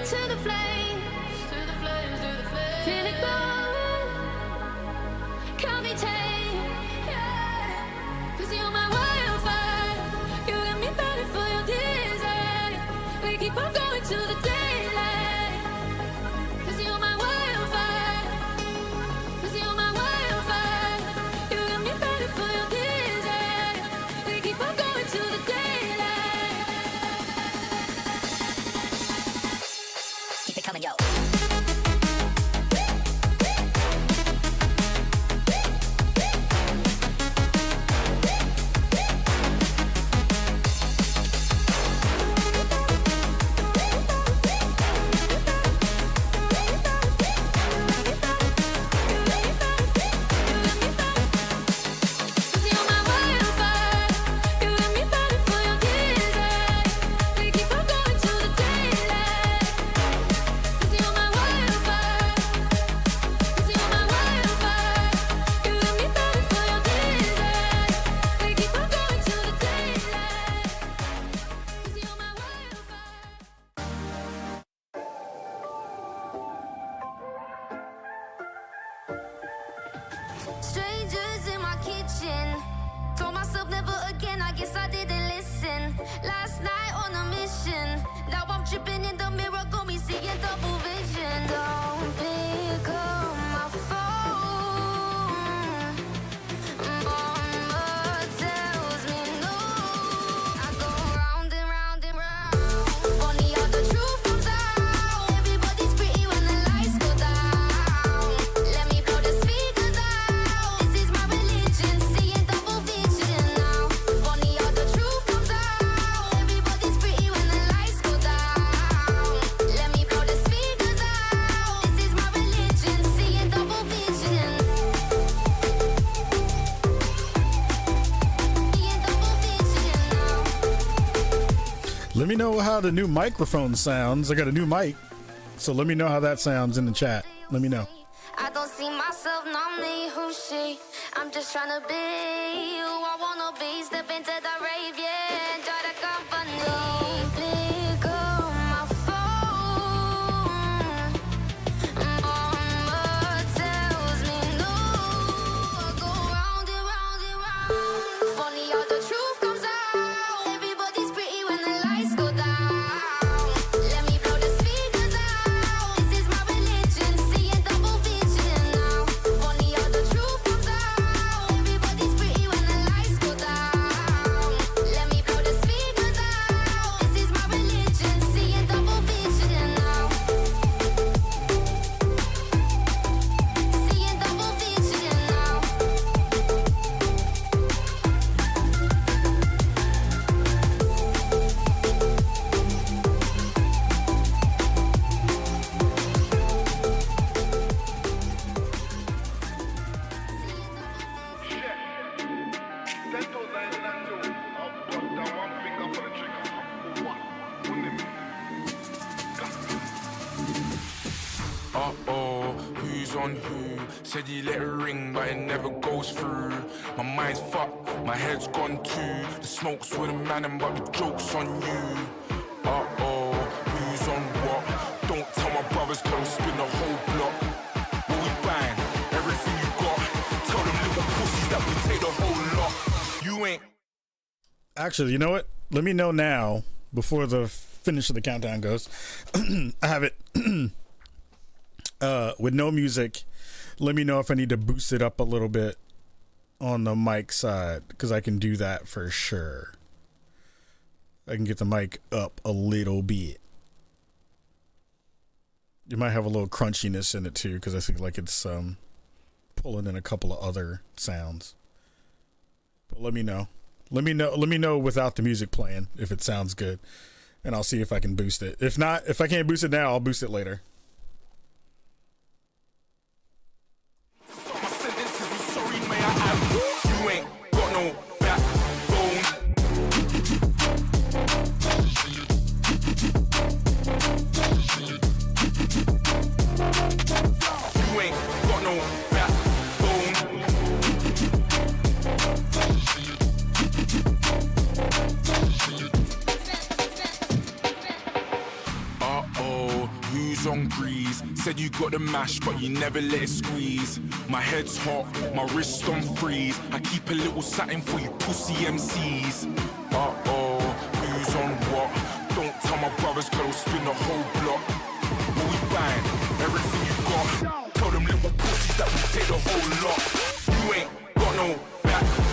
to the flames, to the flames, to the flames. Feel it growing, can't be tamed, yeah. 'Cause you're my wildfire, you got me burning for your desire. We keep on going to the daylight. 'Cause you're my wildfire, 'cause you're my wildfire, you got me burning for your desire. We keep on going to the daylight. Keep it coming, yo. Strangers in my kitchen. Told myself never again, I guess I didn't listen. Last night on a mission. Now I'm tripping in the mirror, got me seeing double vision. Don't pick up my phone. Mama tells me no. I go round and round and round. Funny how the truth comes out. Everybody's pretty when the lights go down. Let me blow the speakers out. This is my religion, seeing double vision now. Funny how the truth comes out. Everybody's pretty when the lights go down. Let me blow the speakers out. This is my religion, seeing double vision. Seeing double vision now. Let me know how the new microphone sounds. I got a new mic, so let me know how that sounds in the chat. Let me know. I don't see myself, not me, who's she? I'm just trying to be who I wanna be. Step into the rave, yeah, enjoy the company. Pick up my phone. Mama tells me no. I go round and round and round. Funny how the truth comes out. Everybody's pretty when the lights go down. Let me blow the speakers out. This is my religion, seeing double vision now. Funny how the truth comes out. Everybody's pretty when the lights go down. Let me blow the speakers out. This is my religion, seeing double vision now. Seeing double vision now. Uh-oh, who's on who? Said he let it ring, but it never goes through. My mind's fucked, my head's gone too. The smoke's with a man, but the joke's on you. Uh-oh, who's on what? Don't tell my brothers, go spin the whole block. When we bang, everything you got. Tell them little pussies that we take the whole lot. You ain't. Actually, you know what? Let me know now before the finish of the countdown goes. I have it with no music. Let me know if I need to boost it up a little bit on the mic side, because I can do that for sure. I can get the mic up a little bit. You might have a little crunchiness in it too, because I think like it's pulling in a couple of other sounds. But let me know. Let me know without the music playing if it sounds good, and I'll see if I can boost it. If not, if I can't boost it now, I'll boost it later. You ain't got no backbone. You ain't got no backbone. Uh-oh, hands on grease. Said you got the mash, but you never let it squeeze. My head's hot, my wrist on freeze. I keep a little satin for you pussy MCs. Uh-oh, who's on what? Don't tell my brothers, cause I'll spin the whole block. What we buying? Everything you got. Tell them little pussies that we take the whole lot. You ain't got no backbone.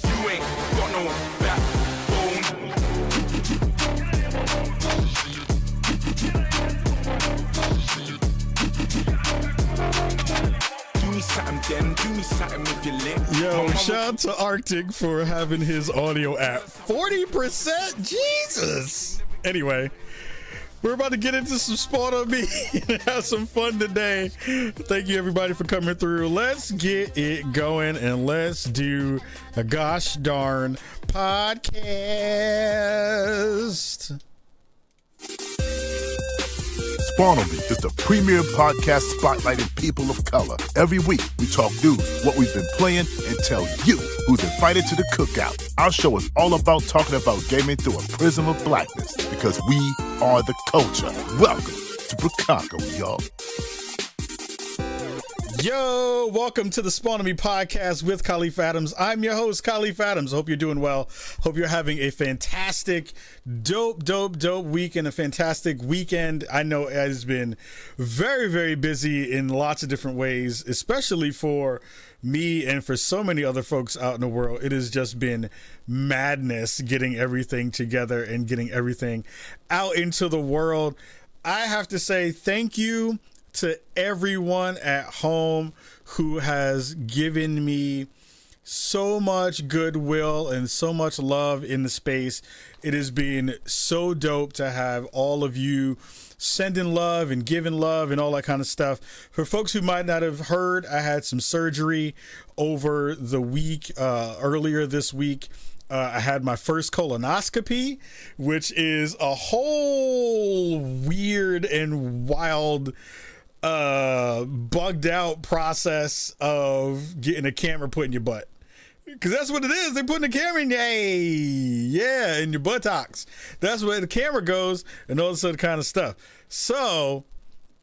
You ain't got no backbone. Do me something then, do me something if you lit. Yo, shout out to Arctic for having his audio at 40%. Jesus. Anyway, we're about to get into some Spawn on Me and have some fun today. Thank you everybody for coming through. Let's get it going and let's do a gosh darn podcast. Spawn on Me is the premier podcast spotlighting people of color. Every week, we talk news, what we've been playing, and tell you who's invited to the cookout. Our show is all about talking about gaming through a prism of blackness, because we are the culture. Welcome to Chicago, y'all. Yo, welcome to the Spawn on Me podcast with Khalif Adams. I'm your host, Khalif Adams. Hope you're doing well. Hope you're having a fantastic, dope week and a fantastic weekend. I know it has been very, very busy in lots of different ways, especially for me and for so many other folks out in the world. It has just been madness getting everything together and getting everything out into the world. I have to say thank you to everyone at home who has given me so much goodwill and so much love in the space. It has been so dope to have all of you sending love and giving love and all that kind of stuff. For folks who might not have heard, I had some surgery over the week, earlier this week. I had my first colonoscopy, which is a whole weird and wild bugged out process of getting a camera put in your butt, because that's what it is. They're putting a camera in in your buttocks. That's where the camera goes and all this other kind of stuff. So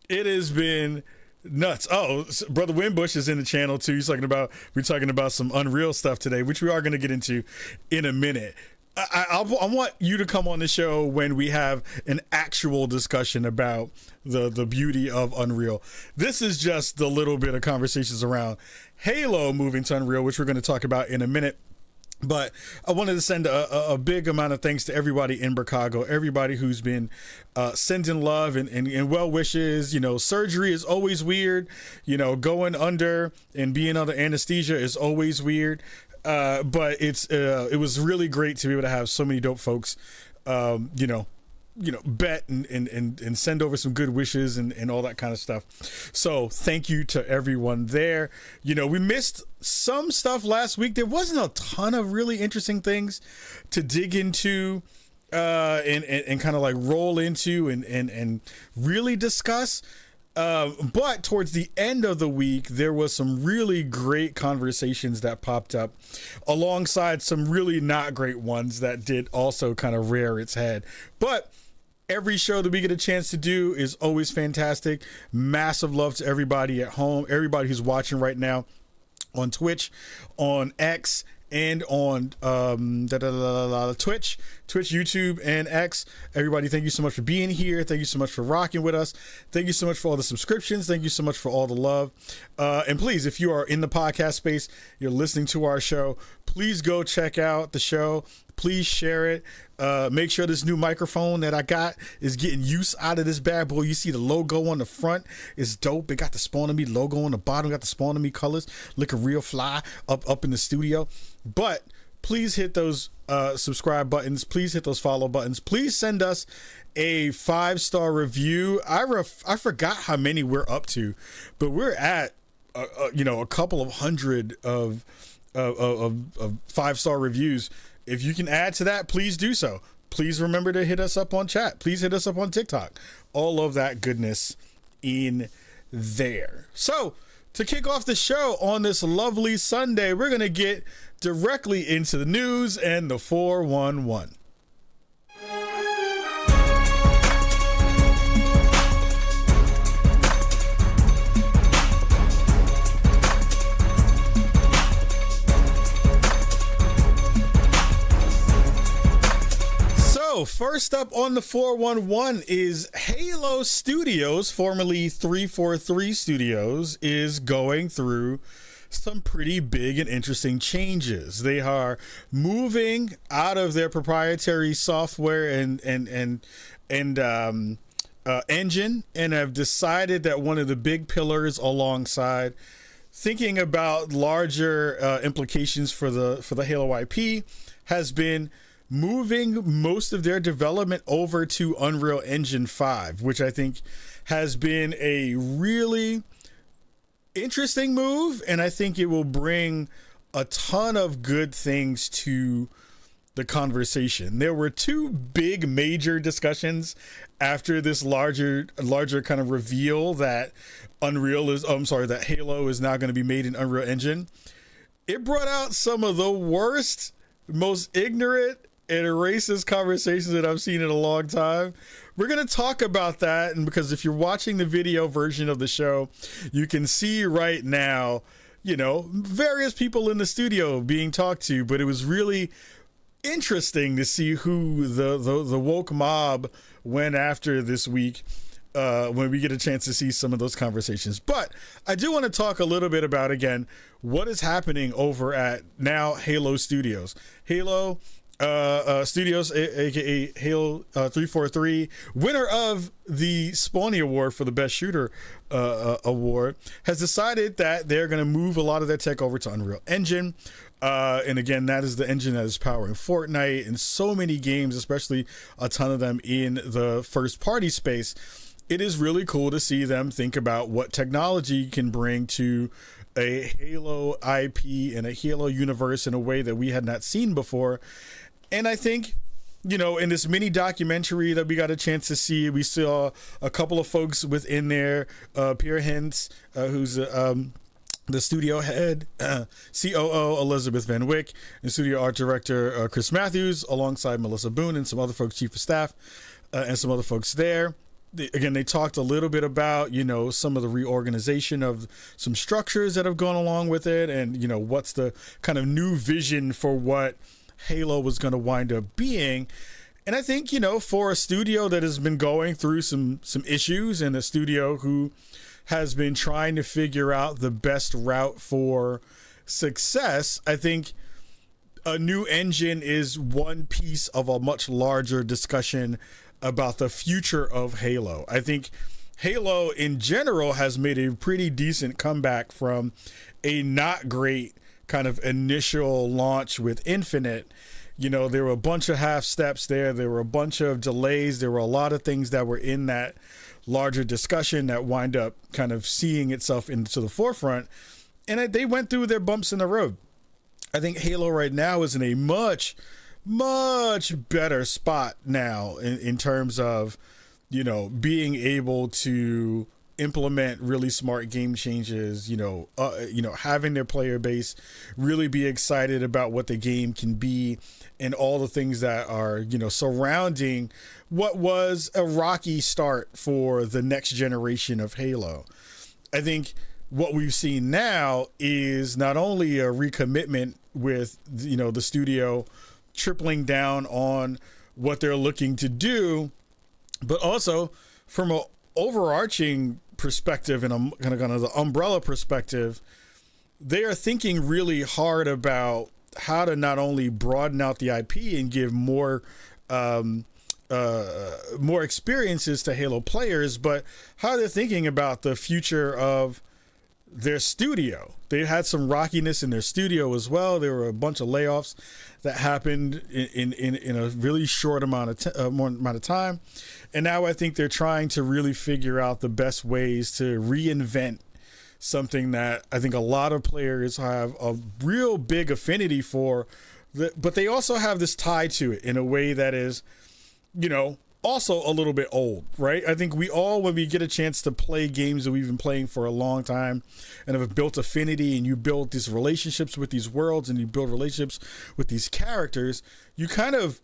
it has been nuts. Oh, Brother Wimbush is in the channel too. We're talking about some Unreal stuff today, which we are going to get into in a minute. I want you to come on the show when we have an actual discussion about the beauty of Unreal. This is just the little bit of conversations around Halo moving to Unreal, which we're going to talk about in a minute. But I wanted to send a big amount of thanks to everybody in Chicago, everybody who's been sending love and well wishes. You know, surgery is always weird. You know, going under and being under anesthesia is always weird. But it was really great to be able to have so many dope folks, bet and send over some good wishes and all that kind of stuff. So thank you to everyone there. You know, we missed some stuff last week. There wasn't a ton of really interesting things to dig into, and kind of like roll into and really discuss. But towards the end of the week, there was some really great conversations that popped up alongside some really not great ones that did also kind of rear its head. But every show that we get a chance to do is always fantastic. Massive love to everybody at home, everybody who's watching right now on Twitch, on X, and on Twitch, YouTube, and X. Everybody, thank you so much for being here. Thank you so much for rocking with us. Thank you so much for all the subscriptions. Thank you so much for all the love. And please, if you are in the podcast space, you're listening to our show, please go check out the show. Please share it. Make sure this new microphone that I got is getting use out of this bad boy. You see the logo on the front is dope. It got the Spawn on Me logo on the bottom. Got the Spawn on Me colors. Looking real fly up in the studio. But please hit those subscribe buttons. Please hit those follow buttons. Please send us a 5-star review. I forgot how many we're up to, but we're at a couple of hundred of 5-star reviews. If you can add to that, please do so. Please remember to hit us up on chat. Please hit us up on TikTok. All of that goodness in there. So To kick off the show on this lovely Sunday, we're going to get directly into the news and the 411. So, first up on the 411 is Halo Studios, formerly 343 Studios, is going through some pretty big and interesting changes. They are moving out of their proprietary software and engine, and have decided that one of the big pillars, alongside thinking about larger implications for the Halo IP, has been moving most of their development over to Unreal Engine 5, which I think has been a really interesting move, and I think it will bring a ton of good things to the conversation. There were two big major discussions after this larger kind of reveal that that Halo is now going to be made in Unreal Engine. It brought out some of the worst, most ignorant and racist conversations that I've seen in a long time. We're going to talk about that, and because if you're watching the video version of the show, you can see right now, various people in the studio being talked to, but it was really interesting to see who the woke mob went after this week when we get a chance to see some of those conversations. But I do want to talk a little bit about, again, what is happening over at now Halo Studios. Halo Studios, aka Halo 343, winner of the Sony Award for the Best Shooter award, has decided that they're going to move a lot of their tech over to Unreal Engine. And again, that is the engine that is powering Fortnite and so many games, especially a ton of them in the first party space. It is really cool to see them think about what technology can bring to a Halo IP and a Halo universe in a way that we had not seen before. And I think, in this mini documentary that we got a chance to see, we saw a couple of folks within there. Pierre Hintz, who's the studio head, COO Elizabeth Van Wyck, and studio art director Chris Matthews, alongside Melissa Boone and some other folks, chief of staff, and some other folks there. They talked a little bit about, some of the reorganization of some structures that have gone along with it, and, what's the kind of new vision for what Halo was going to wind up being. And I think, for a studio that has been going through some issues, and a studio who has been trying to figure out the best route for success, I think a new engine is one piece of a much larger discussion about the future of Halo. I think Halo in general has made a pretty decent comeback from a not great kind of initial launch with Infinite. There were a bunch of half steps there. There were a bunch of delays. There were a lot of things that were in that larger discussion that wind up kind of seeing itself into the forefront. And they went through their bumps in the road. I think Halo right now is in a much, much better spot now in terms of, being able to implement really smart game changes, having their player base really be excited about what the game can be, and all the things that are, surrounding what was a rocky start for the next generation of Halo. I think what we've seen now is not only a recommitment with, the studio tripling down on what they're looking to do, but also from an overarching perspective and a kind of the umbrella perspective, they are thinking really hard about how to not only broaden out the IP and give more experiences to Halo players, but how they're thinking about the future of their studio. They had some rockiness in their studio as well. There were a bunch of layoffs that happened in a really short amount of time. And now I think they're trying to really figure out the best ways to reinvent something that I think a lot of players have a real big affinity for, but they also have this tie to it in a way that is, also a little bit old, right? I think we all, when we get a chance to play games that we've been playing for a long time and have built affinity, and you build these relationships with these worlds and you build relationships with these characters, you kind of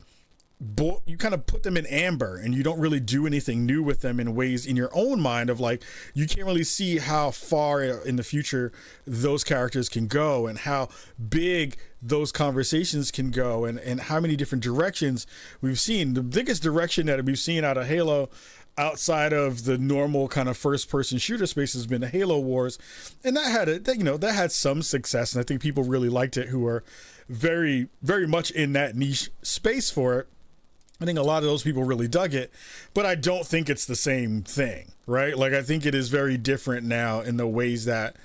put them in amber, and you don't really do anything new with them in ways in your own mind of like, you can't really see how far in the future those characters can go and how big those conversations can go, and how many different directions we've seen. The biggest direction that we've seen out of Halo, outside of the normal kind of first person shooter space, has been the Halo Wars, and that had some success, and I think people really liked it who are very, very much in that niche space for it. I think a lot of those people really dug it, but I don't think it's the same thing, right? Like, I think it is very different now in the ways that,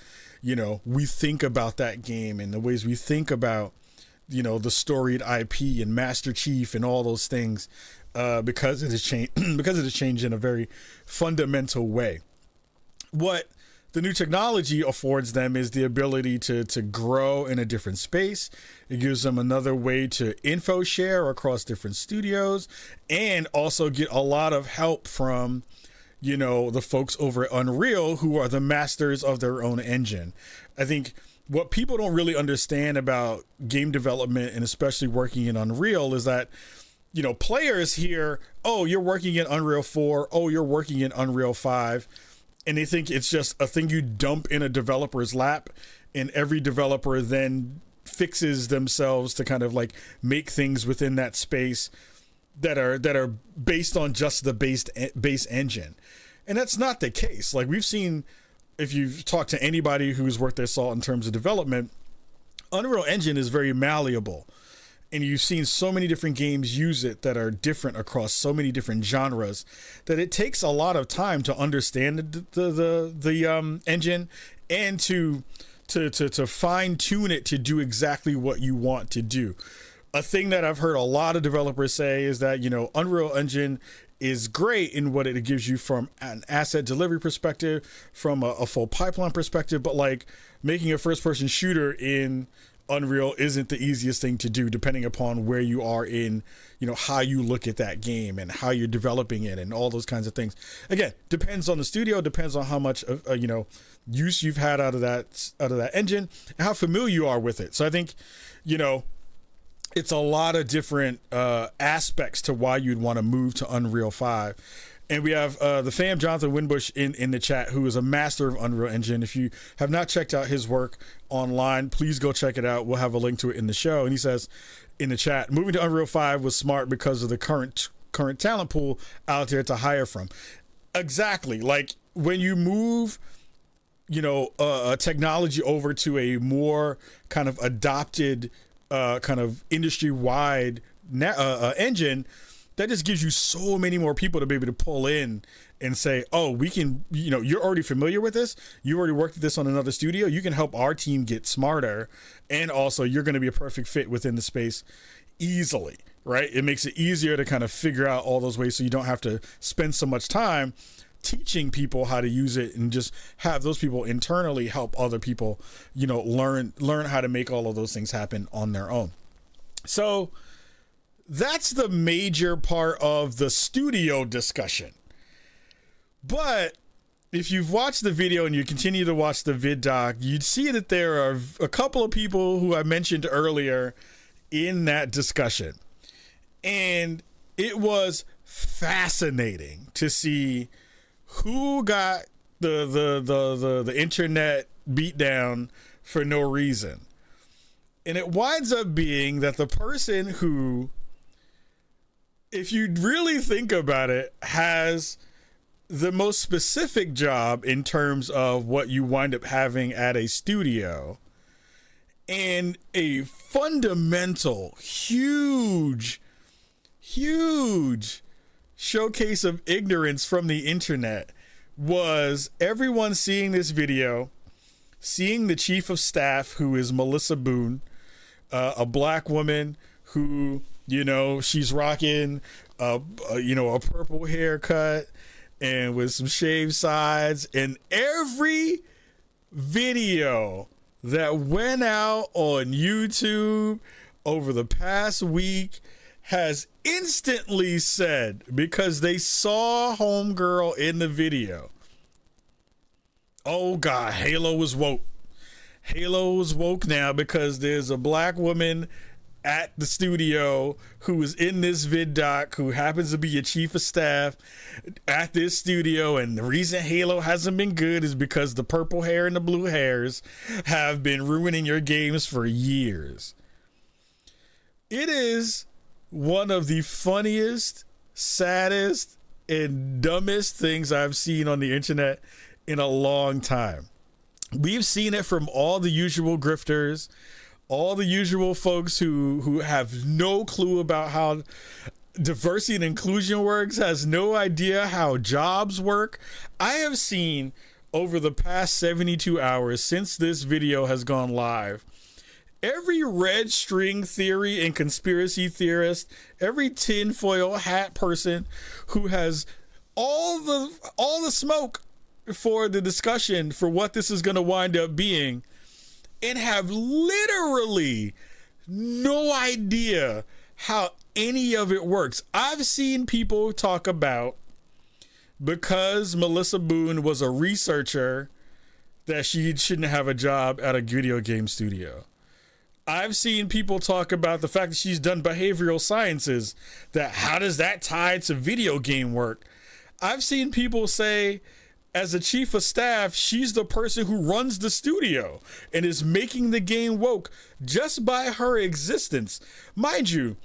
we think about that game, and the ways we think about, the storied IP and Master Chief and all those things, because it has changed, because it has changed in a very fundamental way. What the new technology affords them is the ability to grow in a different space. It gives them another way to info share across different studios, and also get a lot of help from, the folks over at Unreal, who are the masters of their own engine. I think what people don't really understand about game development, and especially working in Unreal, is that, players hear, oh, you're working in Unreal 4, oh, you're working in Unreal 5, and they think it's just a thing you dump in a developer's lap, and every developer then fixes themselves to kind of like make things within that space that are based on just the base engine. And that's not the case. Like, we've seen, if you've talked to anybody who's worth their salt in terms of development, Unreal Engine is very malleable. And you've seen so many different games use it that are different across so many different genres, that it takes a lot of time to understand the engine, and to fine tune it to do exactly what you want to do. A thing that I've heard a lot of developers say is that, Unreal Engine is great in what it gives you from an asset delivery perspective, from a full pipeline perspective, but like making a first person shooter in Unreal isn't the easiest thing to do, depending upon where you are in, how you look at that game and how you're developing it and all those kinds of things. Again, depends on the studio, depends on how much, use you've had out of that engine and how familiar you are with it. So I think, it's a lot of different aspects to why you'd want to move to Unreal 5. And we have the fam Jonathan Winbush in the chat, who is a master of Unreal Engine. If you have not checked out his work online, please go check it out. We'll have a link to it in the show. And he says in the chat, moving to Unreal 5 was smart because of the current talent pool out there to hire from. Exactly. Like, when you move, a technology over to a more kind of adopted, kind of industry-wide engine, that just gives you so many more people to be able to pull in and say, oh, we can, you're already familiar with this. You already worked at this on another studio. You can help our team get smarter. And also, you're going to be a perfect fit within the space easily, right? It makes it easier to kind of figure out all those ways, so you don't have to spend so much time teaching people how to use it, and just have those people internally help other people, learn how to make all of those things happen on their own. So that's the major part of the studio discussion. But if you've watched the video and you continue to watch the vid doc, you'd see that there are a couple of people who I mentioned earlier in that discussion. And it was fascinating to see who got the internet beat down for no reason. And it winds up being that the person who, if you really think about it, has the most specific job in terms of what you wind up having at a studio, and a fundamental, huge showcase of ignorance from the internet, was everyone seeing this video, seeing the chief of staff, who is Melissa Boone, a black woman who, she's rocking a purple haircut and with some shaved sides, and every video that went out on YouTube over the past week has instantly said, because they saw Homegirl in the video, oh God, Halo was woke. Halo is woke now because there's a black woman at the studio who is in this vid doc who happens to be a chief of staff at this studio, and the reason Halo hasn't been good is because the purple hair and the blue hairs have been ruining your games for years. It is one of the funniest, saddest, and dumbest things I've seen on the internet in a long time. We've seen it from all the usual grifters, all the usual folks who have no clue about how diversity and inclusion works, has no idea how jobs work. I have seen over the past 72 hours since this video has gone live, every red string theory and conspiracy theorist, every tinfoil hat person who has all the smoke for the discussion for what this is going to wind up being, and have literally no idea how any of it works. I've seen people talk about, because Melissa Boone was a researcher, that she shouldn't have a job at a video game studio. I've seen people talk about the fact that she's done behavioral sciences, that how does that tie to video game work? I've seen people say, as a chief of staff, she's the person who runs the studio and is making the game woke just by her existence. Mind you,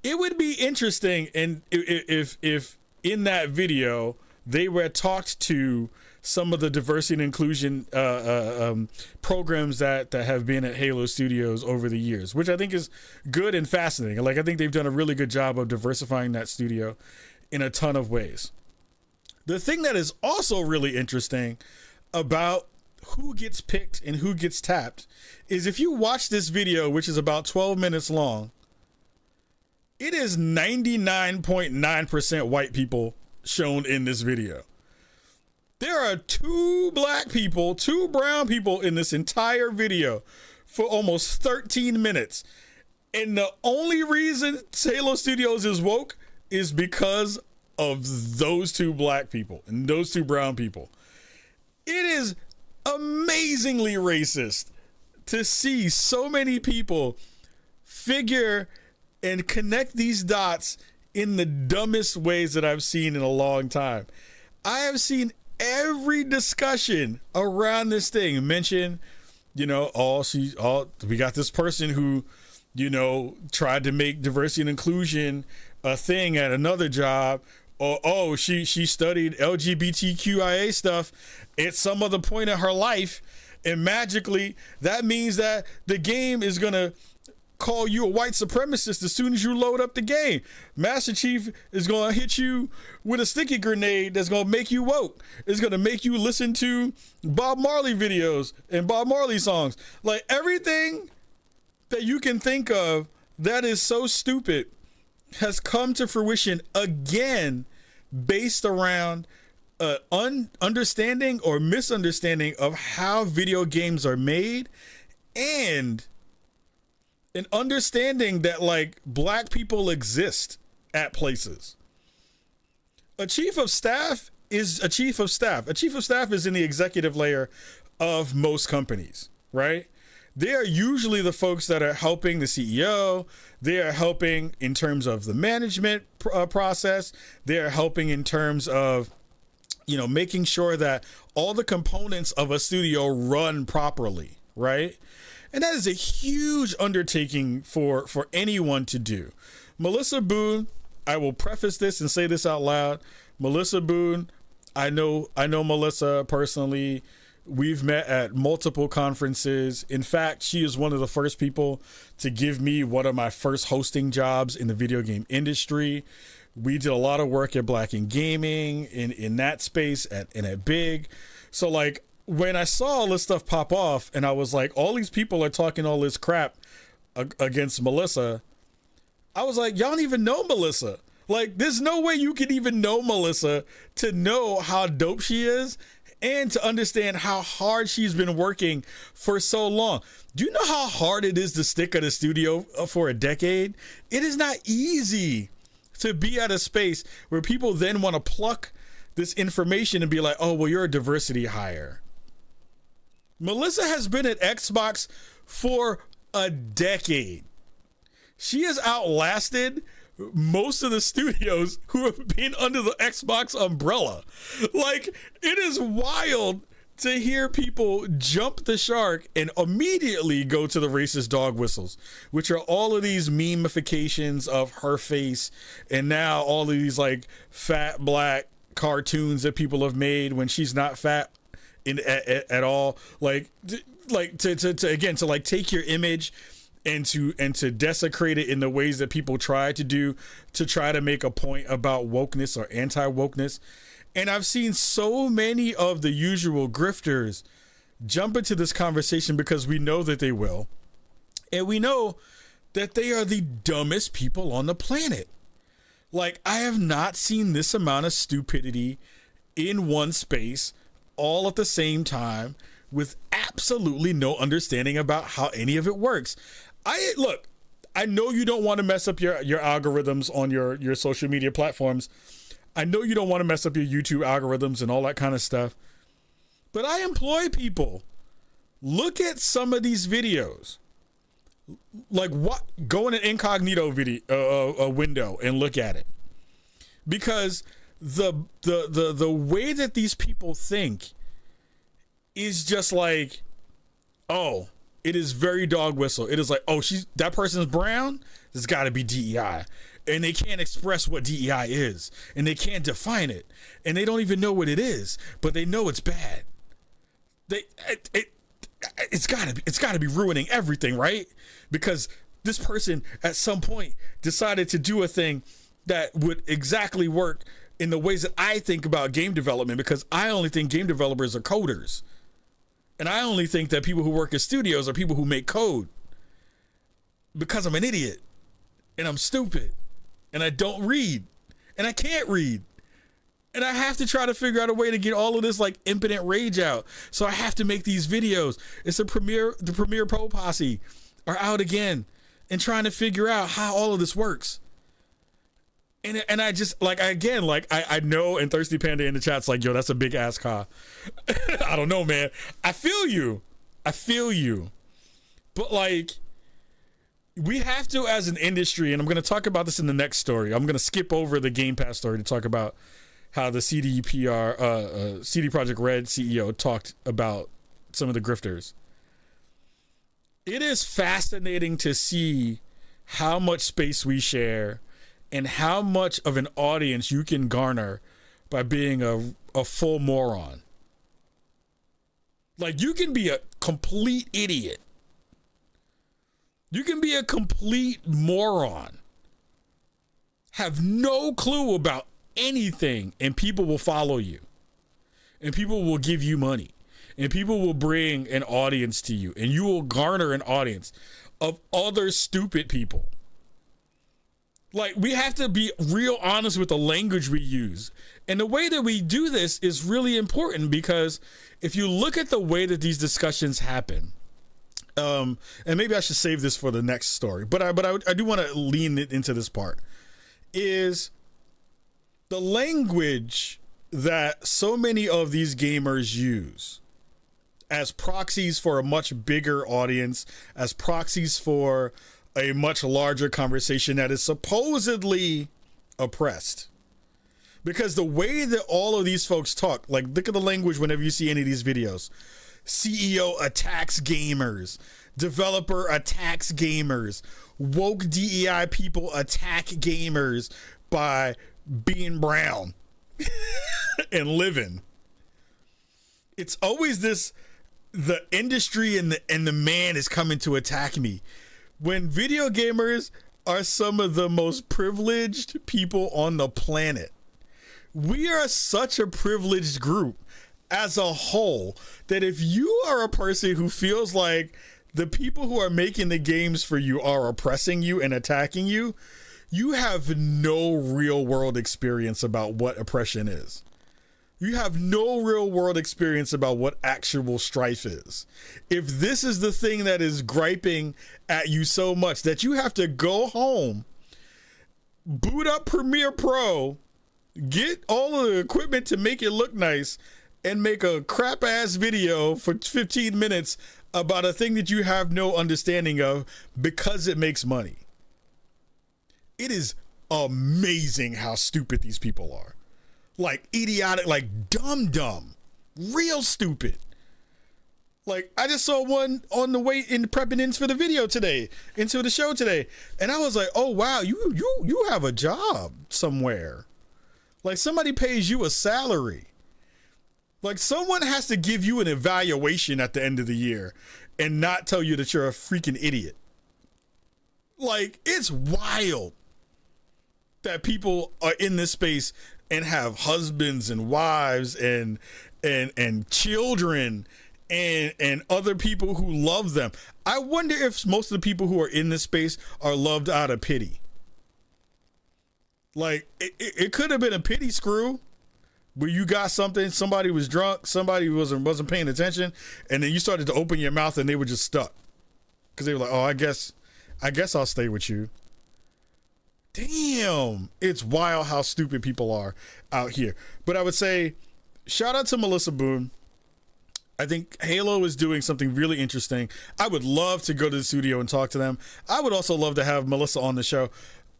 it would be interesting, and if in that video they were talked to some of the diversity and inclusion programs that have been at Halo Studios over the years, which I think is good and fascinating. Like, I think they've done a really good job of diversifying that studio in a ton of ways. The thing that is also really interesting about who gets picked and who gets tapped is, if you watch this video, which is about 12 minutes long, it is 99.9% white people shown in this video. There are 2 black people, 2 brown people in this entire video for almost 13 minutes. And the only reason Halo Studios is woke is because of those 2 black people and those 2 brown people. It is amazingly racist to see so many people figure and connect these dots in the dumbest ways that I've seen in a long time. I have seen every discussion around this thing mention, we got this person who, tried to make diversity and inclusion a thing at another job. Or, she studied LGBTQIA stuff at some other point in her life, and magically that means that the game is going to call you a white supremacist as soon as you load up the game. Master Chief is going to hit you with a sticky grenade that's going to make you woke. It's going to make you listen to Bob Marley videos and Bob Marley songs. Like, everything that you can think of that is so stupid has come to fruition again, based around understanding or misunderstanding of how video games are made, and an understanding that, like, black people exist at places. A chief of staff is a chief of staff. A chief of staff is in the executive layer of most companies, right? They are usually the folks that are helping the CEO. They are helping in terms of the management process. They are helping in terms of, making sure that all the components of a studio run properly, right? And that is a huge undertaking for anyone to do. Melissa Boone, I will preface this and say this out loud. Melissa Boone, I know Melissa personally. We've met at multiple conferences. In fact, she is one of the first people to give me one of my first hosting jobs in the video game industry. We did a lot of work at Black in Gaming in that space and at Big. So, like, when I saw all this stuff pop off and I was like, all these people are talking all this crap against Melissa, I was like, y'all don't even know Melissa. Like, there's no way you can even know Melissa to know how dope she is and to understand how hard she's been working for so long. Do you know how hard it is to stick at a studio for a decade? It is not easy to be at a space where people then want to pluck this information and be like, oh, well, you're a diversity hire. Melissa has been at Xbox for a decade. She has outlasted most of the studios who have been under the Xbox umbrella. Like, it is wild to hear people jump the shark and immediately go to the racist dog whistles, which are all of these memifications of her face, and now all of these like fat black cartoons that people have made when she's not fat at all. Like to again, to like take your image and to desecrate it in the ways that people try to do to try to make a point about wokeness or anti-wokeness. And I've seen so many of the usual grifters jump into this conversation because we know that they will. And we know that they are the dumbest people on the planet. Like, I have not seen this amount of stupidity in one space all at the same time with absolutely no understanding about how any of it works. I know you don't want to mess up your algorithms on your social media platforms. I know you don't want to mess up your YouTube algorithms and all that kind of stuff, but I employ people. Look at some of these videos. Like, what? Go in an incognito video, a window, and look at it, because the way that these people think is just like, oh, it is very dog whistle. It is like, oh, that person's brown. There's got to be DEI. And they can't express what DEI is, and they can't define it, and they don't even know what it is, but they know it's bad. It's got to be ruining everything, right? Because this person at some point decided to do a thing that would exactly work in the ways that I think about game development, because I only think game developers are coders, and I only think that people who work at studios are people who make code, because I'm an idiot and I'm stupid. And I don't read, and I can't read, and I have to try to figure out a way to get all of this like impotent rage out. So I have to make these videos. It's the Premiere Pro Posse are out again and trying to figure out how all of this works. And I just like, again, like I know, and Thirsty Panda in the chat's like, yo, that's a big ass car. I don't know, man. I feel you, but like, we have to, as an industry, and I'm going to talk about this in the next story. I'm going to skip over the Gamepass story to talk about how the CD Projekt Red CEO talked about some of the grifters. It is fascinating to see how much space we share and how much of an audience you can garner by being a full moron. Like, you can be a complete idiot. You can be a complete moron, have no clue about anything, and people will follow you, and people will give you money, and people will bring an audience to you, and you will garner an audience of other stupid people. Like, we have to be real honest with the language we use. And the way that we do this is really important, because if you look at the way that these discussions happen, and maybe I should save this for the next story, but I do want to lean it into this part, is the language that so many of these gamers use as proxies for a much bigger audience, as proxies for a much larger conversation that is supposedly oppressed. Because the way that all of these folks talk, like, look at the language whenever you see any of these videos. CEO attacks gamers. Developer attacks gamers. Woke DEI people attack gamers by being brown and living. It's always this, the industry and the man is coming to attack me, when video gamers are some of the most privileged people on the planet. We are such a privileged group as a whole that if you are a person who feels like the people who are making the games for you are oppressing you and attacking you, you have no real world experience about what oppression is. You have no real world experience about what actual strife is. If this is the thing that is griping at you so much that you have to go home boot up Premiere Pro, get all of the equipment to make it look nice, and make a crap ass video for 15 minutes about a thing that you have no understanding of because it makes money. It is amazing how stupid these people are. Like idiotic, like dumb, real stupid. Like I just saw one on the way in prepping in for the video today, into the show today, and I was like, oh wow, you have a job somewhere. Like somebody pays you a salary. Like someone has to give you an evaluation at the end of the year and not tell you that you're a freaking idiot. Like it's wild that people are in this space and have husbands and wives and children and other people who love them. I wonder if most of the people who are in this space are loved out of pity. Like it could have been a pity screw where you got something, somebody was drunk, somebody wasn't paying attention, and then you started to open your mouth and they were just stuck because they were like, oh, I guess I'll stay with you. Damn, it's wild how stupid people are out here. But I would say shout out to Melissa Boone. I think Halo is doing something really interesting. I would love to go to the studio and talk to them. I would also love to have Melissa on the show.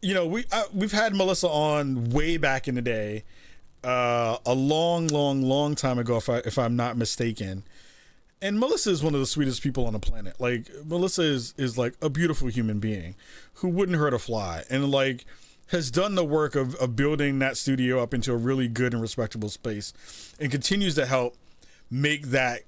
You know, we've had Melissa on way back in the day, a long time ago, if I'm not mistaken. And Melissa is one of the sweetest people on the planet. Like Melissa is like a beautiful human being who wouldn't hurt a fly, and like has done the work of building that studio up into a really good and respectable space, and continues to help make that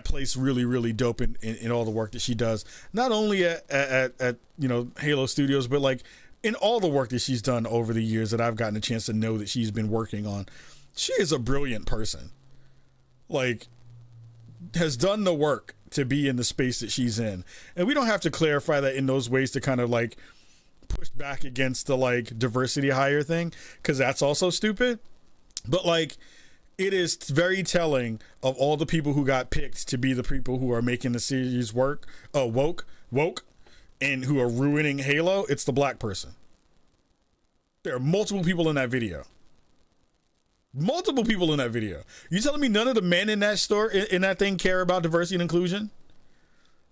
place really dope in all the work that she does, not only at you know Halo Studios, but like in all the work that she's done over the years that I've gotten a chance to know that she's been working on. She is a brilliant person, like has done the work to be in the space that she's in, and we don't have to clarify that in those ways to kind of like push back against the like diversity hire thing, because that's also stupid. But like it is very telling of all the people who got picked to be the people who are making the series woke, and who are ruining Halo. It's the black person. There are multiple people in that video. You telling me none of the men in that store, in that thing, care about diversity and inclusion?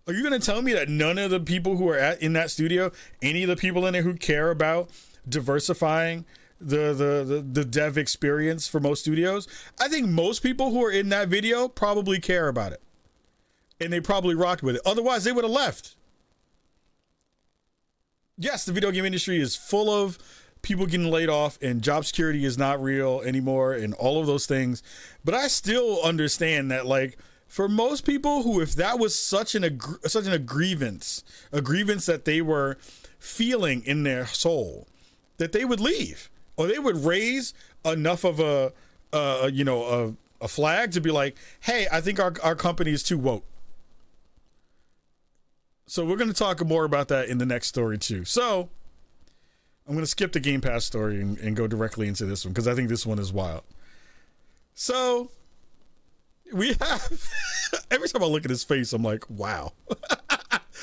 Are you going to tell me that none of the people who are in that studio, any of the people in there who care about diversifying the dev experience for most studios? I think most people who are in that video probably care about it, and they probably rocked with it. Otherwise, they would have left. Yes, the video game industry is full of people getting laid off, and job security is not real anymore, and all of those things. But I still understand that, like, for most people who, if that was such a grievance that they were feeling in their soul, that they would leave, or they would raise enough of a flag to be like, hey, I think our company is too woke. So we're going to talk more about that in the next story too. So I'm going to skip the Gamepass story and go directly into this one, because I think this one is wild. So we have, every time I look at his face, I'm like, wow.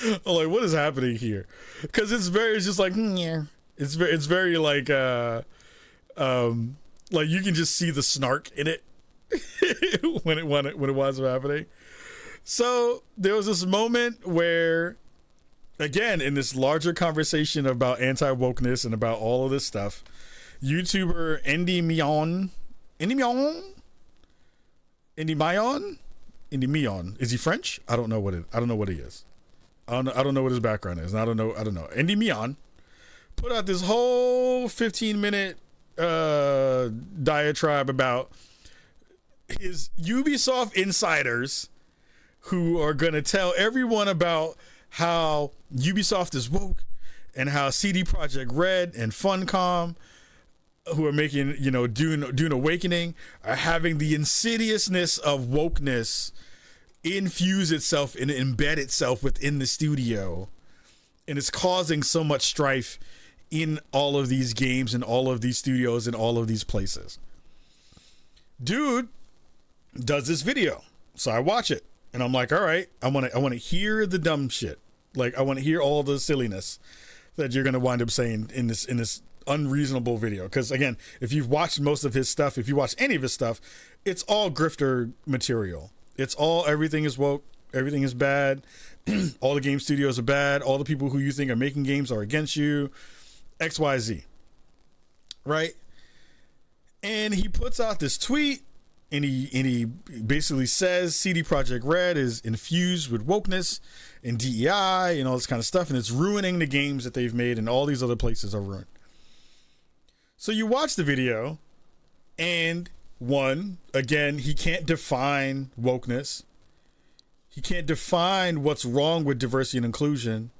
I'm like, what is happening here? Because it's just like, yeah. It's very like you can just see the snark in it when it was happening. So there was this moment where, again, in this larger conversation about anti-wokeness and about all of this stuff, YouTuber Indy Mion, is he French? I don't know what he is. I don't know what his background is. I don't know. Indy Mion put out this whole 15-minute diatribe about his Ubisoft insiders who are going to tell everyone about how Ubisoft is woke, and how CD Projekt Red and Funcom, who are making, Dune Awakening, are having the insidiousness of wokeness infuse itself and embed itself within the studio. And it's causing so much strife in all of these games and all of these studios and all of these places. Dude does this video. So I watch it. And I'm like, all right, I want to hear the dumb shit. Like, I want to hear all the silliness that you're going to wind up saying in this unreasonable video. Because again, if you've watched most of his stuff, if you watch any of his stuff, it's all grifter material. It's all, everything is woke, everything is bad. All the game studios are bad. All the people who you think are making games are against you. XYZ. Right? And he puts out this tweet, and he basically says CD Projekt Red is infused with wokeness and DEI and all this kind of stuff, and it's ruining the games that they've made, and all these other places are ruined. So you watch the video, and again, he can't define wokeness. He can't define what's wrong with diversity and inclusion.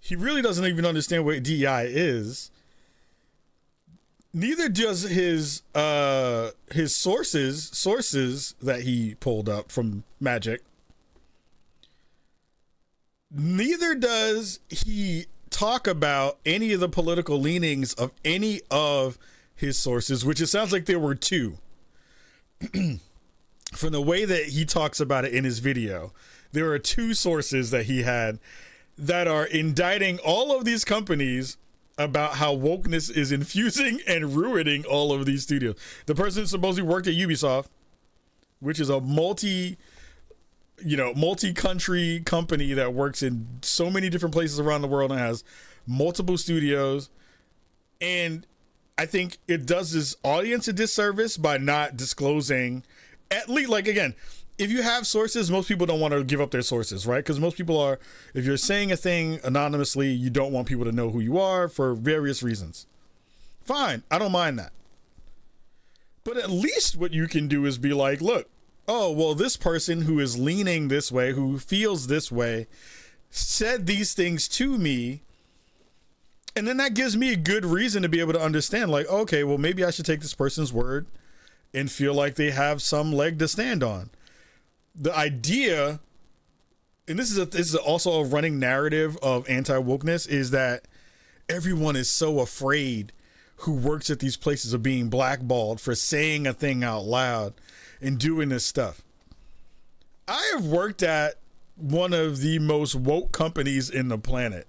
He really doesn't even understand what DEI is. Neither does his sources that he pulled up from Magic. Neither does he talk about any of the political leanings of any of his sources, which it sounds like there were two. From the way that he talks about it in his video, there are two sources that he had that are indicting all of these companies about how wokeness is infusing and ruining all of these studios. The person supposedly worked at Ubisoft, which is a multi-country company that works in so many different places around the world and has multiple studios. And I think it does this audience a disservice by not disclosing, at least, like, again, if you have sources, most people don't want to give up their sources, right? Because most people are, if you're saying a thing anonymously, you don't want people to know who you are for various reasons. Fine, I don't mind that. But at least what you can do is be like, look, oh, well, this person who is leaning this way, who feels this way, said these things to me. And then that gives me a good reason to be able to understand, like, okay, well, maybe I should take this person's word and feel like they have some leg to stand on. The idea, and this is also a running narrative of anti-wokeness, is that everyone is so afraid who works at these places of being blackballed for saying a thing out loud and doing this stuff. I have worked at one of the most woke companies in the planet.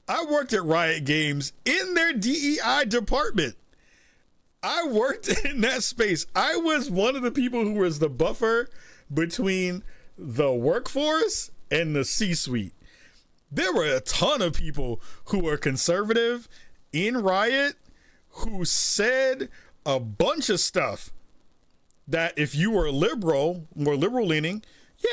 I worked at Riot Games in their DEI department. I worked in that space. I was one of the people who was the buffer between the workforce and the C-suite. There were a ton of people who were conservative in Riot who said a bunch of stuff that if you were liberal, more liberal leaning,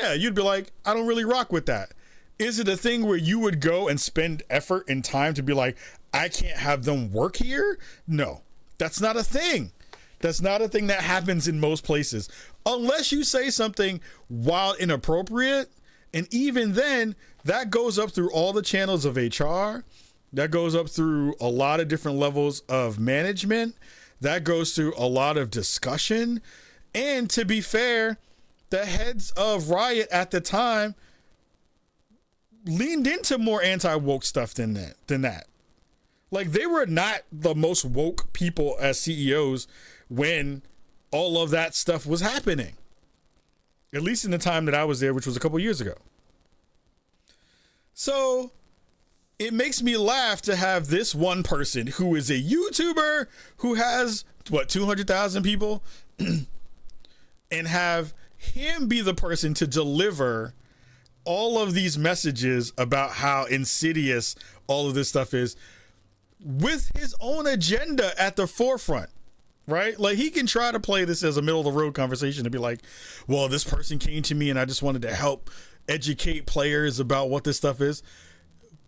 yeah, you'd be like, I don't really rock with that. Is it a thing where you would go and spend effort and time to be like, I can't have them work here? No, that's not a thing. That's not a thing that happens in most places. Unless you say something while inappropriate. And even then, that goes up through all the channels of HR. That goes up through a lot of different levels of management. That goes through a lot of discussion. And to be fair, the heads of Riot at the time leaned into more anti-woke stuff than that. Like, they were not the most woke people as CEOs when all of that stuff was happening. At least in the time that I was there, which was a couple years ago. So it makes me laugh to have this one person who is a YouTuber who has, 200,000 people, and have him be the person to deliver all of these messages about how insidious all of this stuff is, with his own agenda at the forefront, right? Like, he can try to play this as a middle of the road conversation and be like, well, this person came to me and I just wanted to help educate players about what this stuff is.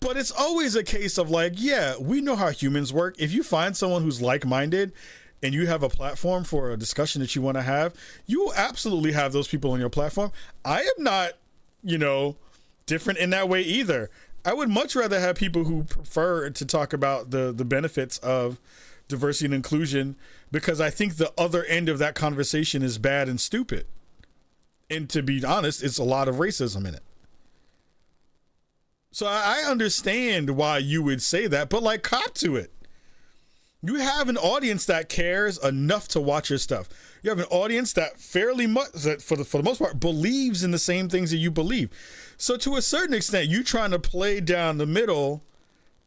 But it's always a case of like, yeah, we know how humans work. If you find someone who's like-minded and you have a platform for a discussion that you want to have, you will absolutely have those people on your platform. I am not, different in that way either. I would much rather have people who prefer to talk about the benefits of diversity and inclusion, because I think the other end of that conversation is bad and stupid. And to be honest, it's a lot of racism in it. So I understand why you would say that, but like, cop to it. You have an audience that cares enough to watch your stuff. You have an audience that fairly much, that for the most part, believes in the same things that you believe. So to a certain extent, you trying to play down the middle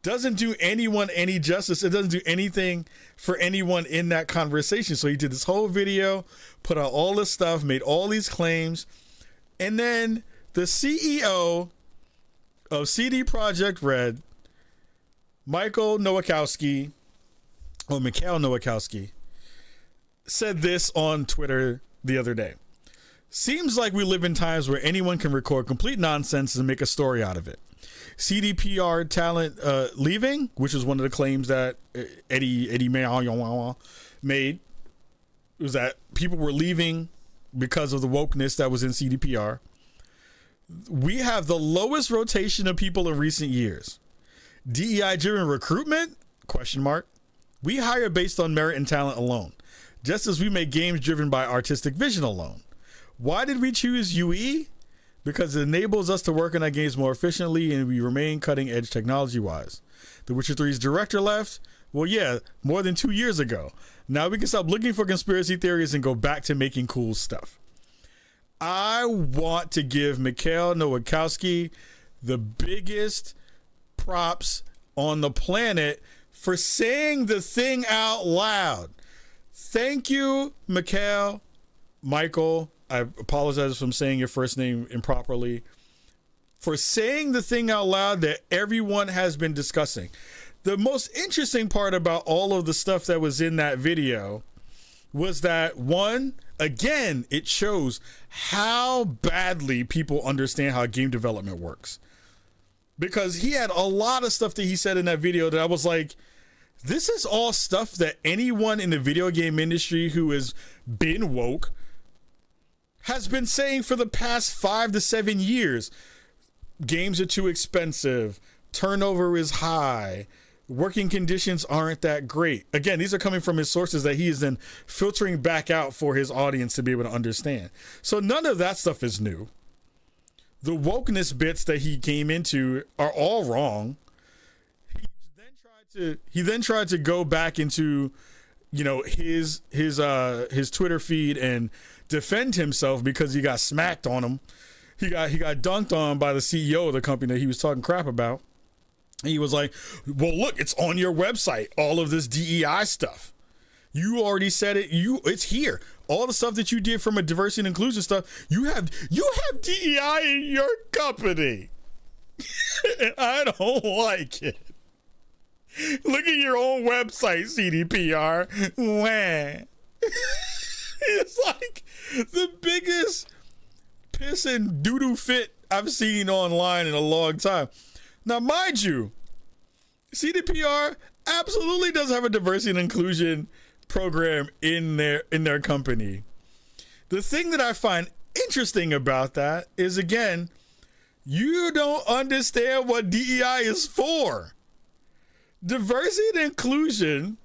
doesn't do anyone any justice. It doesn't do anything for anyone in that conversation. So he did this whole video, put out all this stuff, made all these claims, and then the CEO of CD Projekt Red, Mikhail Nowakowski, said this on Twitter the other day. Seems like we live in times where anyone can record complete nonsense and make a story out of it. CDPR talent leaving, which is one of the claims that Eddie made, was that people were leaving because of the wokeness that was in CDPR. We have the lowest rotation of people in recent years. DEI-driven recruitment? ? We hire based on merit and talent alone, just as we make games driven by artistic vision alone. Why did we choose UE? Because it enables us to work on our games more efficiently and we remain cutting edge technology wise. The Witcher 3's director left? Well, yeah, more than 2 years ago. Now we can stop looking for conspiracy theories and go back to making cool stuff. I want to give Mikhail Nowakowski the biggest props on the planet for saying the thing out loud. Thank you, Michael. I apologize if I'm saying your first name improperly, for saying the thing out loud that everyone has been discussing. The most interesting part about all of the stuff that was in that video was that, one, again, it shows how badly people understand how game development works. Because he had a lot of stuff that he said in that video that I was like, this is all stuff that anyone in the video game industry who has been woke has been saying for the past 5 to 7 years. Games are too expensive. Turnover is high. Working conditions aren't that great. Again, these are coming from his sources that he is then filtering back out for his audience to be able to understand. So none of that stuff is new. The wokeness bits that he came into are all wrong. He then tried to go back into, his Twitter feed and defend himself because he got smacked on him. He got dunked on by the CEO of the company that he was talking crap about. And he was like, well, look, it's on your website, all of this DEI stuff. You already said it. It's here. All the stuff that you did from a diversity and inclusion stuff, you have DEI in your company. And I don't like it. Look at your own website, CDPR. Wah. It's like the biggest piss and doo-doo fit I've seen online in a long time. Now, mind you, CDPR absolutely does have a diversity and inclusion program in their company. The thing that I find interesting about that is, again, you don't understand what DEI is for. Diversity and inclusion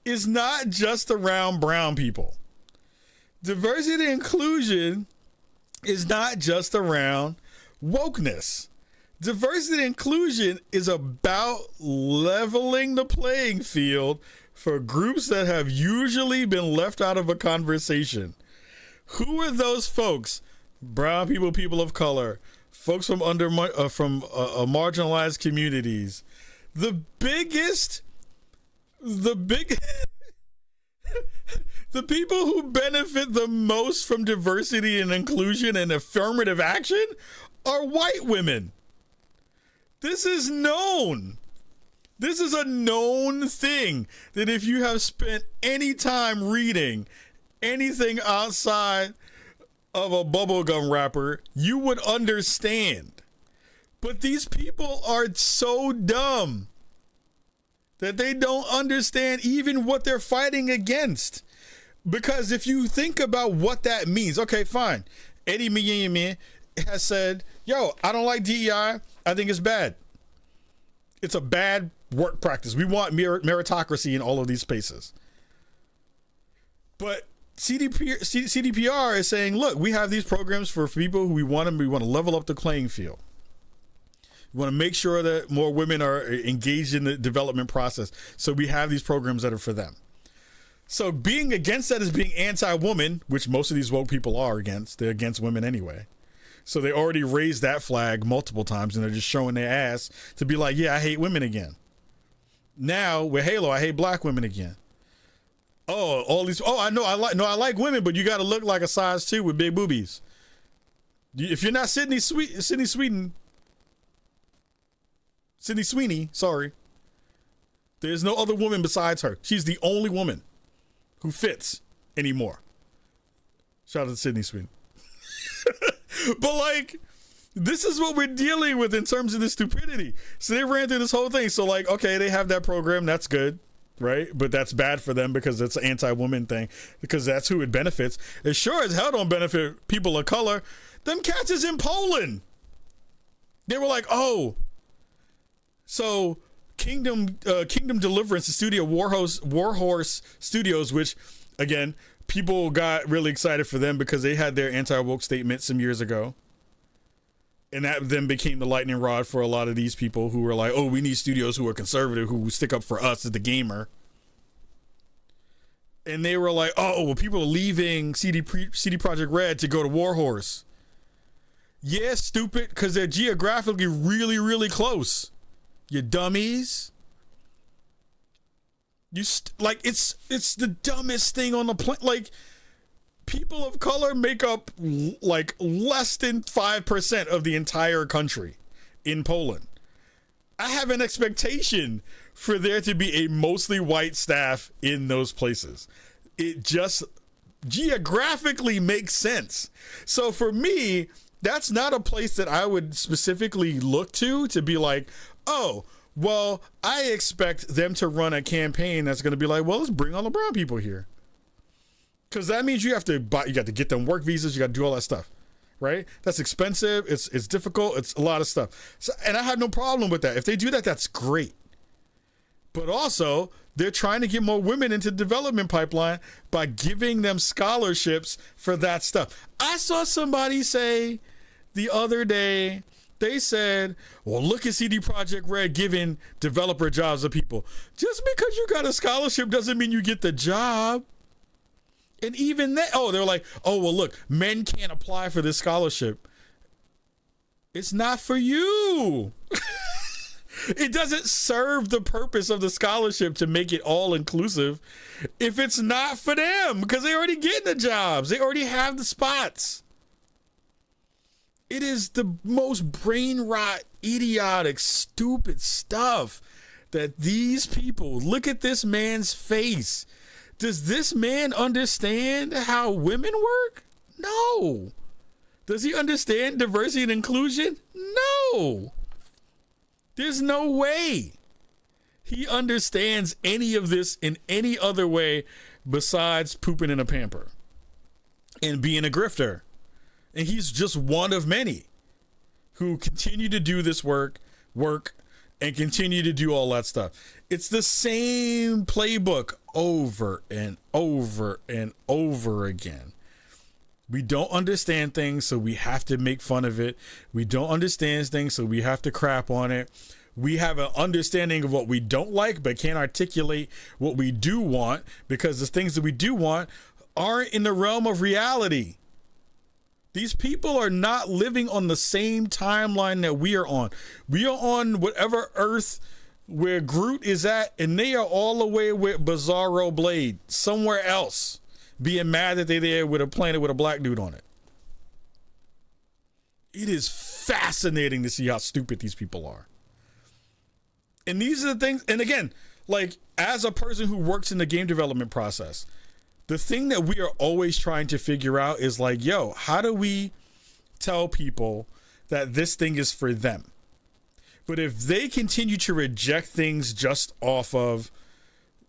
is not just around brown people. Diversity and inclusion is not just around wokeness. Diversity and inclusion is about leveling the playing field for groups that have usually been left out of a conversation. Who are those folks? Brown people, people of color, folks from marginalized communities. The people who benefit the most from diversity and inclusion and affirmative action are white women. This is known. This is a known thing that if you have spent any time reading anything outside of a bubblegum wrapper, you would understand. But these people are so dumb that they don't understand even what they're fighting against. Because if you think about what that means, okay, fine. Eddie Miyame has said, yo, I don't like DEI. I think it's bad. It's a bad work practice. We want meritocracy in all of these spaces. But CDPR is saying, look, we have these programs for people who we want to level up the playing field. We want to make sure that more women are engaged in the development process. So we have these programs that are for them. So being against that is being anti-woman, which most of these woke people are against. They're against women anyway. So they already raised that flag multiple times and they're just showing their ass to be like, yeah, I hate women again. Now with Halo, I hate black women again. Oh, all these. Oh, I know. I like women, but you got to look like a size 2 with big boobies. If you're not Sydney Sweeney, sorry. There's no other woman besides her. She's the only woman who fits anymore. Shout out to Sydney Sweeney. But like, this is what we're dealing with in terms of the stupidity. So they ran through this whole thing. So like, okay, they have that program. That's good. Right? But that's bad for them because it's an anti-woman thing, because that's who it benefits. It sure as hell don't benefit people of color. Them cats is in Poland. They were like, oh, so Kingdom Deliverance, the studio Warhorse Studios, which again, people got really excited for them because they had their anti-woke statement some years ago. And that then became the lightning rod for a lot of these people who were like, oh, we need studios who are conservative, who stick up for us as the gamer. And they were like, oh, well, people are leaving CD Projekt Red to go to Warhorse. Yeah, stupid, because they're geographically really, really close. You dummies. Like, it's the dumbest thing on the planet. Like, people of color make up like less than 5% of the entire country in Poland. I have an expectation for there to be a mostly white staff in those places. It just geographically makes sense. So for me, that's not a place that I would specifically look to be like, oh, well, I expect them to run a campaign that's going to be like, well, let's bring all the brown people here. Because that means you got to get them work visas, you got to do all that stuff, right? That's expensive, it's difficult, it's a lot of stuff. So, and I have no problem with that. If they do that, that's great. But also, they're trying to get more women into the development pipeline by giving them scholarships for that stuff. I saw somebody say the other day, they said, well, look at CD Projekt Red giving developer jobs to people. Just because you got a scholarship doesn't mean you get the job. And even that, they're like, oh, well, look, men can't apply for this scholarship. It's not for you. It doesn't serve the purpose of the scholarship to make it all inclusive if it's not for them, because they already getting the jobs. They already have the spots. It is the most brain rot, idiotic, stupid stuff that these people, look at this man's face. Does this man understand how women work? No. Does he understand diversity and inclusion? No. There's no way he understands any of this in any other way besides pooping in a pamper and being a grifter. And he's just one of many who continue to do this work and continue to do all that stuff. It's the same playbook over and over and over again. We don't understand things, so we have to make fun of it. We don't understand things, so we have to crap on it. We have an understanding of what we don't like, but can't articulate what we do want, because the things that we do want aren't in the realm of reality. These people are not living on the same timeline that we are on. We are on whatever Earth where Groot is at, and they are all the way with Bizarro Blade somewhere else, being mad that they're there with a planet with a black dude on it. It is fascinating to see how stupid these people are. And these are the things, and again, like, as a person who works in the game development process, the thing that we are always trying to figure out is like, yo, how do we tell people that this thing is for them? But if they continue to reject things just off of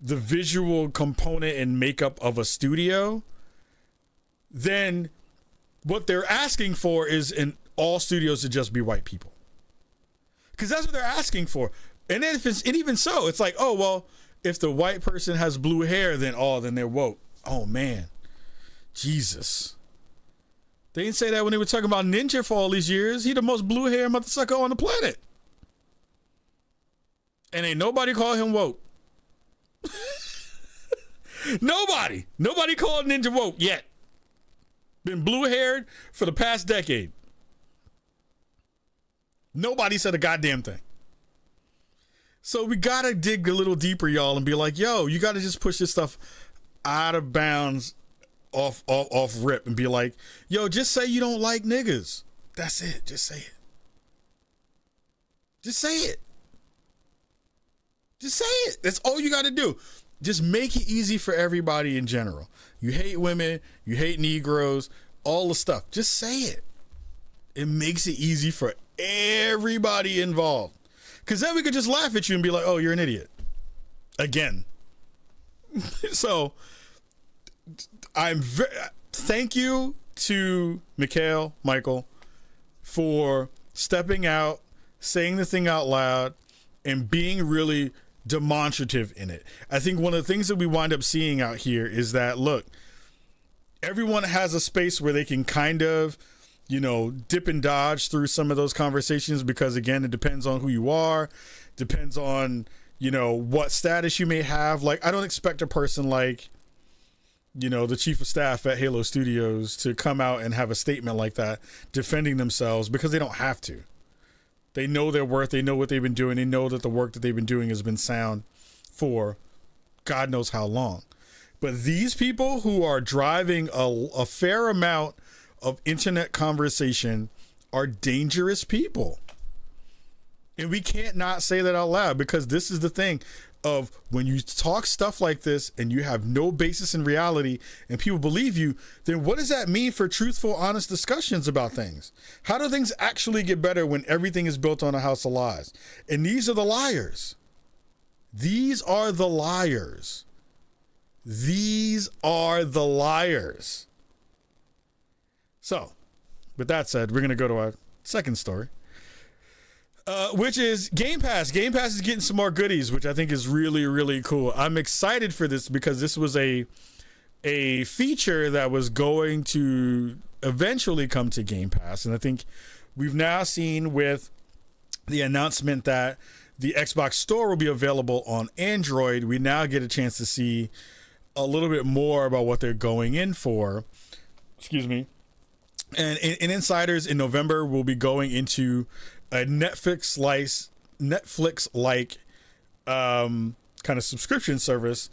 the visual component and makeup of a studio, then what they're asking for is in all studios to just be white people. Because that's what they're asking for. And then and even so, it's like, oh, well, if the white person has blue hair, then they're woke. Oh, man. Jesus. They didn't say that when they were talking about Ninja for all these years. He the most blue hair motherfucker on the planet. And ain't nobody call him woke. Nobody called Ninja woke yet. Been blue haired for the past decade. Nobody said a goddamn thing. So we gotta dig a little deeper, y'all, and be like, yo, you gotta just push this stuff out of bounds, off rip, and be like, yo, just say you don't like niggas. That's it. Just say it. Just say it. Just say it. That's all you gotta do. Just make it easy for everybody in general. You hate women, you hate Negroes, all the stuff. Just say it. It makes it easy for everybody involved. Because then we could just laugh at you and be like, oh, you're an idiot. Again. So, thank you to Michael, for stepping out, saying the thing out loud, and being really demonstrative in it. I think one of the things that we wind up seeing out here is that, look, everyone has a space where they can kind of, dip and dodge through some of those conversations, because again, it depends on who you are, depends on, what status you may have. Like, I don't expect a person like, the chief of staff at Halo Studios to come out and have a statement like that defending themselves, because they don't have to. They know their worth. They know what they've been doing. They know that the work that they've been doing has been sound for God knows how long. But these people who are driving a fair amount of internet conversation are dangerous people. And we can't not say that out loud, because this is the thing of when you talk stuff like this and you have no basis in reality and people believe you, then what does that mean for truthful, honest discussions about things? How do things actually get better when everything is built on a house of lies? And these are the liars. These are the liars. These are the liars. So, with that said, we're going to go to our second story, which is Game Pass. Game Pass is getting some more goodies, which I think is really, really cool. I'm excited for this because this was a feature that was going to eventually come to Game Pass. And I think we've now seen with the announcement that the Xbox Store will be available on Android, we now get a chance to see a little bit more about what they're going in for. Excuse me. And insiders in November will be going into a Netflix-like kind of subscription service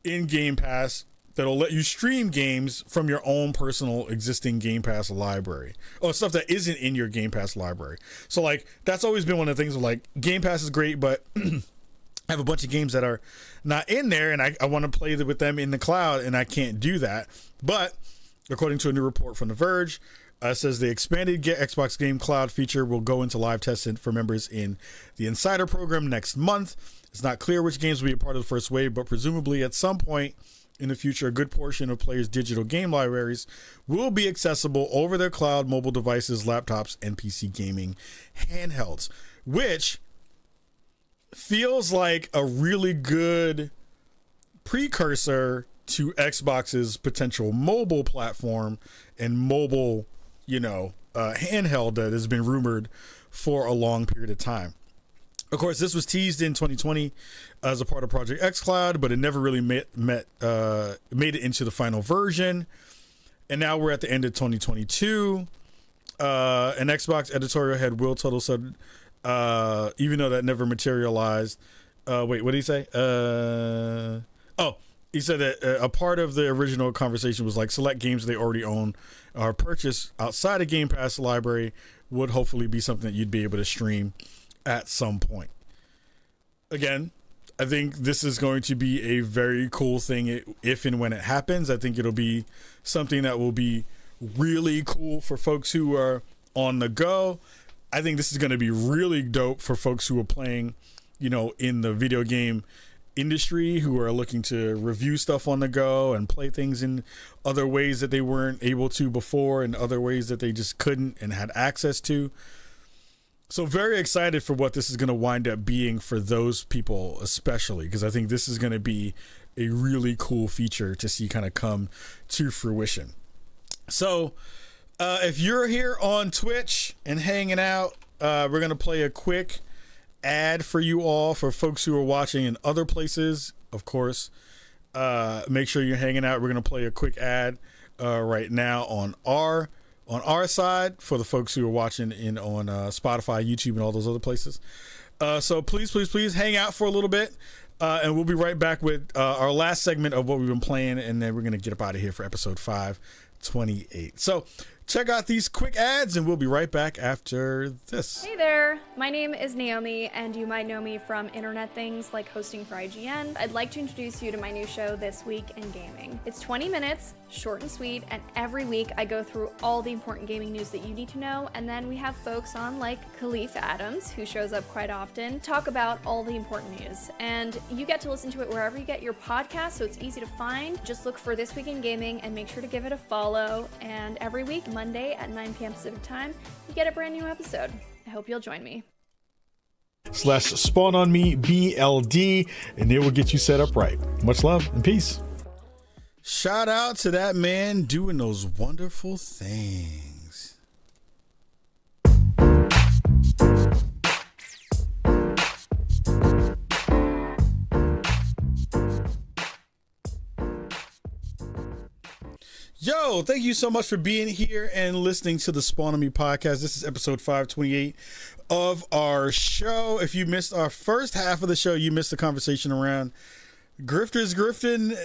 in Game Pass that'll let you stream games from your own personal existing Game Pass library, or stuff that isn't in your Game Pass library. So like, that's always been one of the things of like, Game Pass is great, but I have a bunch of games that are not in there and I want to play with them in the cloud, and I can't do that. But according to a new report from The Verge, says the expanded Get Xbox Game Cloud feature will go into live testing for members in the Insider program next month. It's not clear which games will be a part of the first wave, but presumably at some point in the future, a good portion of players' digital game libraries will be accessible over their cloud, mobile devices, laptops, and PC gaming handhelds, which feels like a really good precursor to Xbox's potential mobile platform and mobile, handheld that has been rumored for a long period of time. Of course, this was teased in 2020 as a part of Project xCloud, but it never really made it into the final version. And now we're at the end of 2022. An Xbox editorial head, Will Tuttle, said, even though that never materialized, wait, what did he say? He said that a part of the original conversation was like select games they already own or purchase outside of Game Pass library would hopefully be something that you'd be able to stream at some point. Again, I think this is going to be a very cool thing if and when it happens. I think it'll be something that will be really cool for folks who are on the go. I think this is going to be really dope for folks who are playing, in the video game industry, who are looking to review stuff on the go and play things in other ways that they weren't able to before, and other ways that they just couldn't and had access to. So very excited for what this is going to wind up being for those people, especially because I think this is going to be a really cool feature to see kind of come to fruition. So if you're here on Twitch and hanging out, we're going to play a quick ad for you all. For folks who are watching in other places, of course, make sure you're hanging out. We're going to play a quick ad right now on our side for the folks who are watching on Spotify, YouTube, and all those other places. So please hang out for a little bit. And we'll be right back with our last segment of what we've been playing. And then we're going to get up out of here for episode 528. So check out these quick ads and we'll be right back after this. Hey there, my name is Naomi and you might know me from internet things like hosting for IGN. I'd like to introduce you to my new show, This Week in Gaming. It's 20 minutes, short and sweet, and every week I go through all the important gaming news that you need to know, and then we have folks on like Khalif Adams, who shows up quite often, talk about all the important news. And you get to listen to it wherever you get your podcast, so it's easy to find. Just look for This Week in Gaming and make sure to give it a follow. And every week, Monday at 9 p.m. Pacific time, you get a brand new episode. I hope you'll join me. /Spawn on Me BLD, and it will get you set up right. Much love and peace. Shout out to that man doing those wonderful things. Yo, thank you so much for being here and listening to the Spawn on Me podcast. This is episode 528 of our show. If you missed our first half of the show, you missed the conversation around Grifters grifting,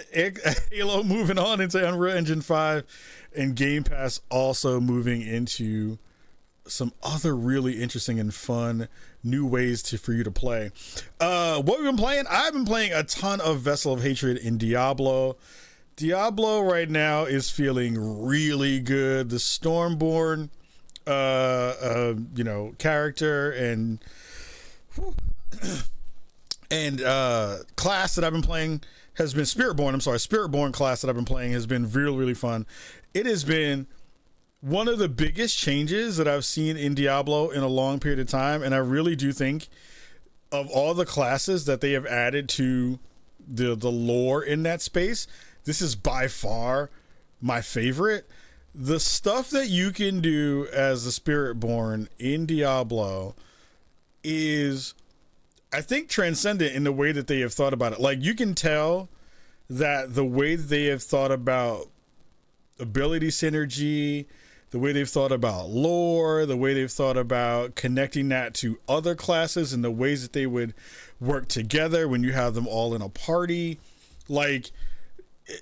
Halo moving on into Unreal Engine 5, and Gamepass also moving into some other really interesting and fun new ways for you to play. What we've been playing, I've been playing a ton of Vessel of Hatred in Diablo. Diablo right now is feeling really good. The Stormborn, character and class that I've been playing has been Spiritborn class that I've been playing has been really, really fun. It has been one of the biggest changes that I've seen in Diablo in a long period of time. And I really do think of all the classes that they have added to the lore in that space, this is by far my favorite. The stuff that you can do as the Spiritborn in Diablo is, I think, transcendent in the way that they have thought about it. Like, you can tell that the way that they have thought about ability synergy, the way they've thought about lore, the way they've thought about connecting that to other classes and the ways that they would work together when you have them all in a party. Like,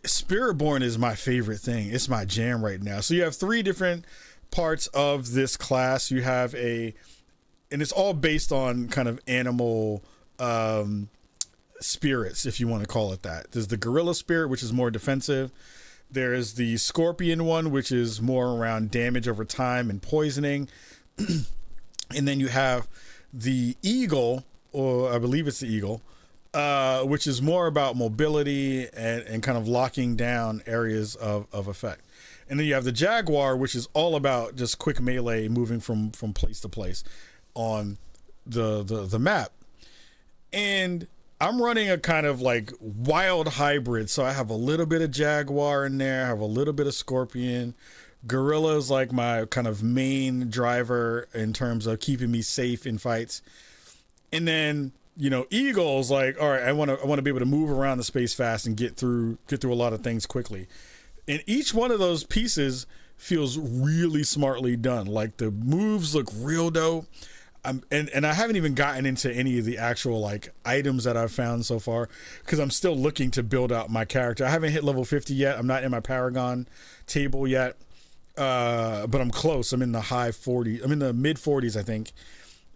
Spiritborn is my favorite thing. It's my jam right now. So you have 3 different parts of this class. You have and it's all based on kind of animal spirits, if you want to call it that. There's the gorilla spirit, which is more defensive. There's the scorpion one, which is more around damage over time and poisoning. And then you have the eagle, or I believe it's the eagle, which is more about mobility and kind of locking down areas of effect. And then you have the jaguar, which is all about just quick melee, moving from place to place on the map. And I'm running a kind of like wild hybrid. So I have a little bit of jaguar in there. I have a little bit of scorpion. Gorilla is like my kind of main driver in terms of keeping me safe in fights. And then, eagle's like, all right, I want to be able to move around the space fast and get through a lot of things quickly. And each one of those pieces feels really smartly done. Like, the moves look real dope. And I haven't even gotten into any of the actual like items that I've found so far, because I'm still looking to build out my character. I haven't hit level 50 yet. I'm not in my Paragon table yet, but I'm close. I'm in the high 40s. I'm in the mid 40s, I think.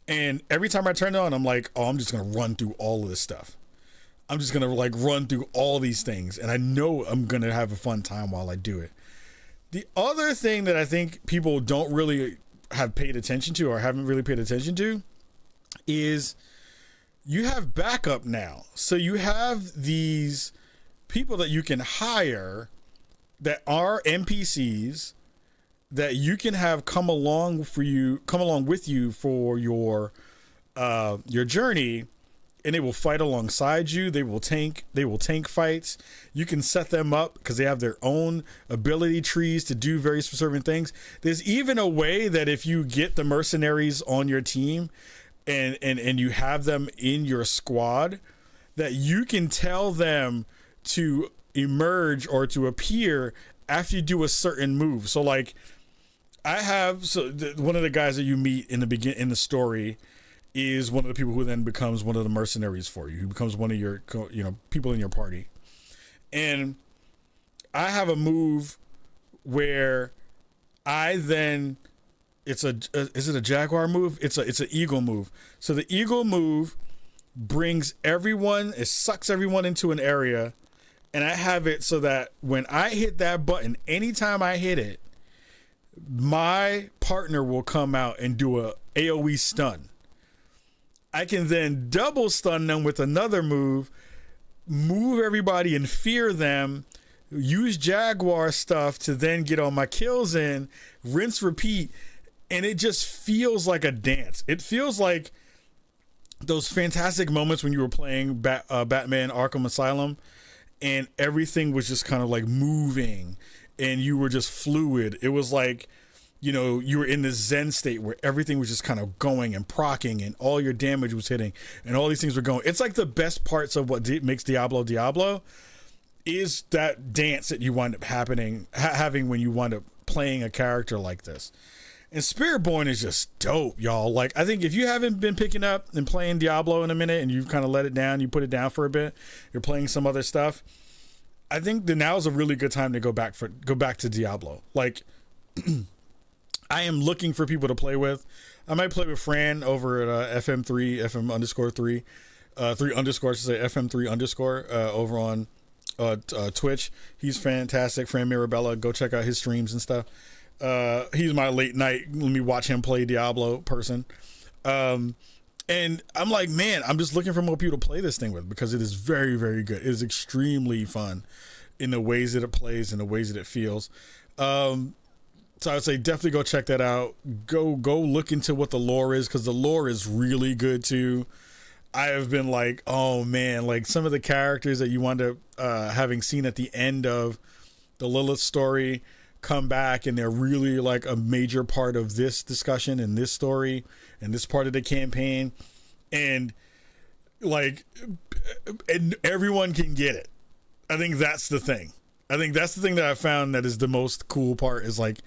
And every time I turn it on, I'm like, oh, I'm just going to run through all of this stuff. I'm just going to like run through all these things. And I know I'm going to have a fun time while I do it. The other thing that I think people don't really have paid attention to, or haven't really paid attention to, is you have backup now. So you have these people that you can hire that are NPCs that you can have come along with you for your journey, and they will fight alongside you. They will tank fights. You can set them up because they have their own ability trees to do very specific things. There's even a way that if you get the mercenaries on your team and you have them in your squad, that you can tell them to emerge or to appear after you do a certain move. So like, one of the guys that you meet in the story is one of the people who then becomes one of the mercenaries for you, who becomes one of your, people in your party. And I have a move where I then, is it a jaguar move? It's an eagle move. So the eagle move brings everyone, it sucks everyone into an area, and I have it so that when I hit that button, anytime I hit it, my partner will come out and do a AoE stun. I can then double stun them with another move everybody and fear them, use jaguar stuff to then get all my kills in, rinse, repeat, and it just feels like a dance. It feels like those fantastic moments when you were playing Batman Arkham Asylum and everything was just kind of like moving and you were just fluid. It was like, you were in this zen state where everything was just kind of going and proccing and all your damage was hitting and all these things were going. It's like the best parts of what makes Diablo is that dance that you wind up having when you wind up playing a character like this. And Spiritborn is just dope, y'all. Like, I think if you haven't been picking up and playing Diablo in a minute and you've kind of let it down, you put it down for a bit, you're playing some other stuff, I think that now is a really good time to go back to Diablo. Like, I am looking for people to play with. I might play with Fran over at FM_3, 3 underscore, I should say FM3_ over on Twitch. He's fantastic. Fran Mirabella, go check out his streams and stuff. He's my late night, let me watch him play Diablo person. And I'm like, man, I'm just looking for more people to play this thing with because it is very, very good. It is extremely fun in the ways that it plays and the ways that it feels. So I would say definitely go check that out. Go look into what the lore is, because the lore is really good too. I have been like, oh man, like some of the characters that you wind up having seen at the end of the Lilith story come back, and they're really like a major part of this discussion and this story and this part of the campaign, and everyone can get it. I think that's the thing. That I found that is the most cool part, is like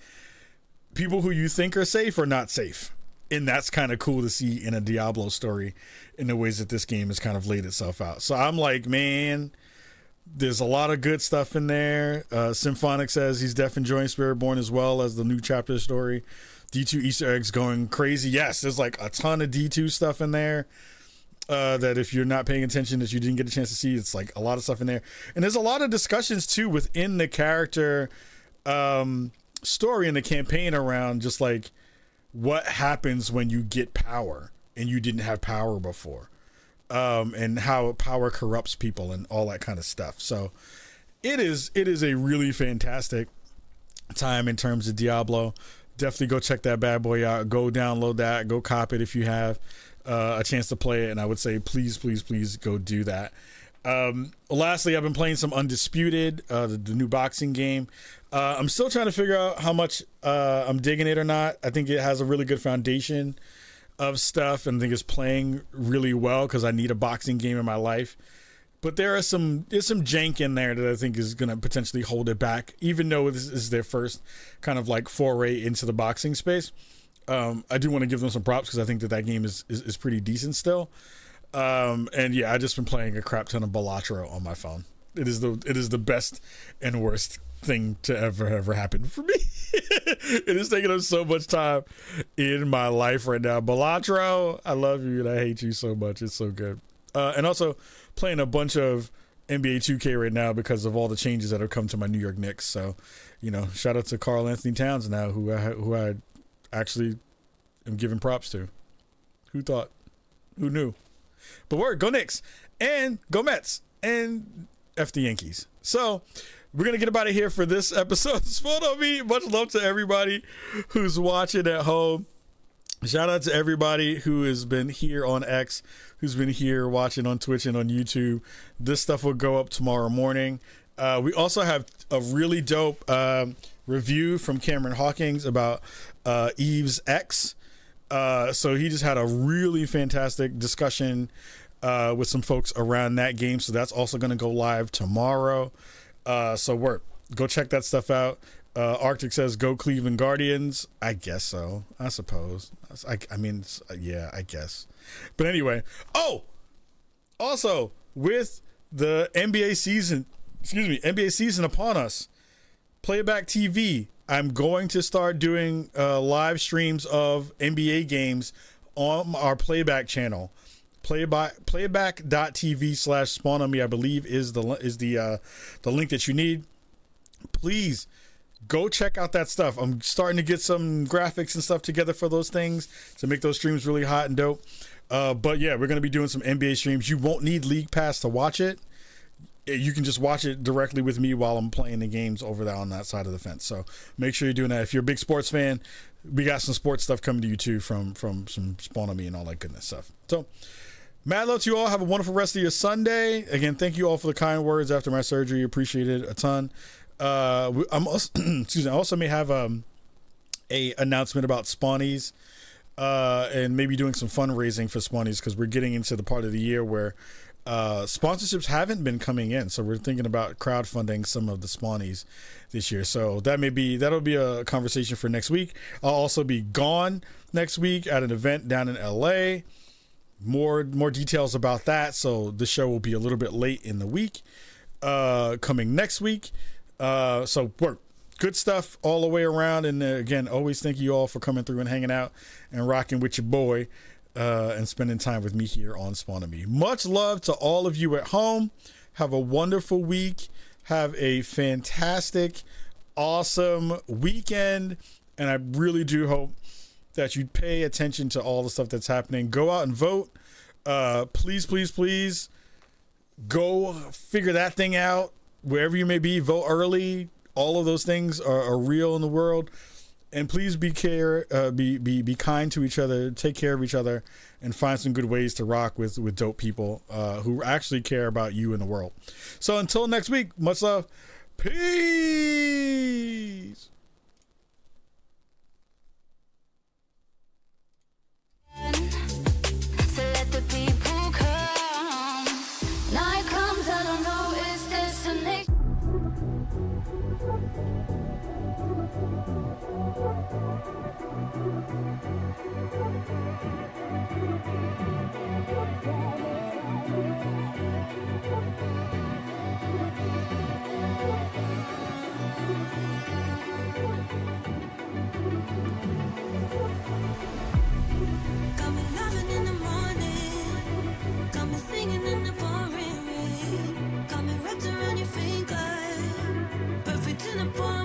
people who you think are safe are not safe. And that's kind of cool to see in a Diablo story in the ways that this game has kind of laid itself out. So I'm like, man, there's a lot of good stuff in there. Symphonic says he's definitely enjoying Spiritborn as well as the new chapter story. D2 Easter eggs going crazy. Yes, there's like a ton of D2 stuff in there that if you're not paying attention that you didn't get a chance to see. It's like a lot of stuff in there. And there's a lot of discussions too within the character story and the campaign around just like what happens when you get power and you didn't have power before, and how power corrupts people and all that kind of stuff. So it is a really fantastic time in terms of Diablo. Definitely go check that bad boy out. Go download that. Go cop it if you have a chance to play it. And I would say please go do that. Lastly, I've been playing some Undisputed, the new boxing game. I'm still trying to figure out how much I'm digging it or not. I think it has a really good foundation of stuff, and I think it's playing really well because I need a boxing game in my life. But there's some jank in there that I think is going to potentially hold it back, even though this is their first kind of like foray into the boxing space. I do want to give them some props because I think that game is pretty decent still. And yeah, I just been playing a crap ton of Balatro on my phone. It is the best and worst thing to ever happen for me. It is taking up so much time in my life right now. Balatro, I love you and I hate you so much. It's so good. And also playing a bunch of NBA 2K right now because of all the changes that have come to my New York Knicks. So, shout out to Karl Anthony Towns now, who I actually am giving props to. Who thought? Who knew? But go Knicks and go Mets and F the Yankees. So we're going to get about it here for this episode. Spoiled on me. Much love to everybody who's watching at home. Shout out to everybody who has been here on X, who's been here watching on Twitch and on YouTube. This stuff will go up tomorrow morning. We also have a really dope review from Cameron Hawkins about Eve's X. So he just had a really fantastic discussion with some folks around that game. So that's also going to go live tomorrow. So go check that stuff out. Arctic says, go Cleveland Guardians. I guess so. I suppose. I mean, yeah, I guess. But anyway. Oh! Also, with the NBA season upon us, Playback TV, I'm going to start doing live streams of NBA games on our Playback channel. Playback.tv/spawn on me, I believe, is the link that you need. Please go check out that stuff. I'm starting to get some graphics and stuff together for those things to make those streams really hot and dope. But yeah, we're going to be doing some NBA streams. You won't need League Pass to watch it. You can just watch it directly with me while I'm playing the games over there on that side of the fence. So make sure you're doing that. If you're a big sports fan, we got some sports stuff coming to you too from some Spawn on Me and all that goodness stuff. So mad love to you all. Have a wonderful rest of your Sunday. Again, thank you all for the kind words after my surgery. Appreciate it a ton. I'm also, excuse me, I also may have a announcement about Spawnies and maybe doing some fundraising for Spawnies, because we're getting into the part of the year where sponsorships haven't been coming in, so we're thinking about crowdfunding some of the Spawnies this year. So that'll be a conversation for next week. I'll also be gone next week at an event down in LA. More details about that, so the show will be a little bit late in the week coming next week. So work good stuff all the way around, and again, always thank you all for coming through and hanging out and rocking with your boy and spending time with me here on Spawn on Me. Much love to all of you at home. Have a wonderful week. Have a fantastic, awesome weekend, and I really do hope that you pay attention to all the stuff that's happening. Go out and vote. Please go figure that thing out wherever you may be. Vote early. All of those things are real in the world. And please be kind to each other, take care of each other, and find some good ways to rock with dope people who actually care about you in the world. So until next week, much love. Peace. So let the people come. Night comes, I don't know its destination. Got me laughing in the morning, got me singing in the pouring rain, got me wrapped around your finger, perfect in a bond.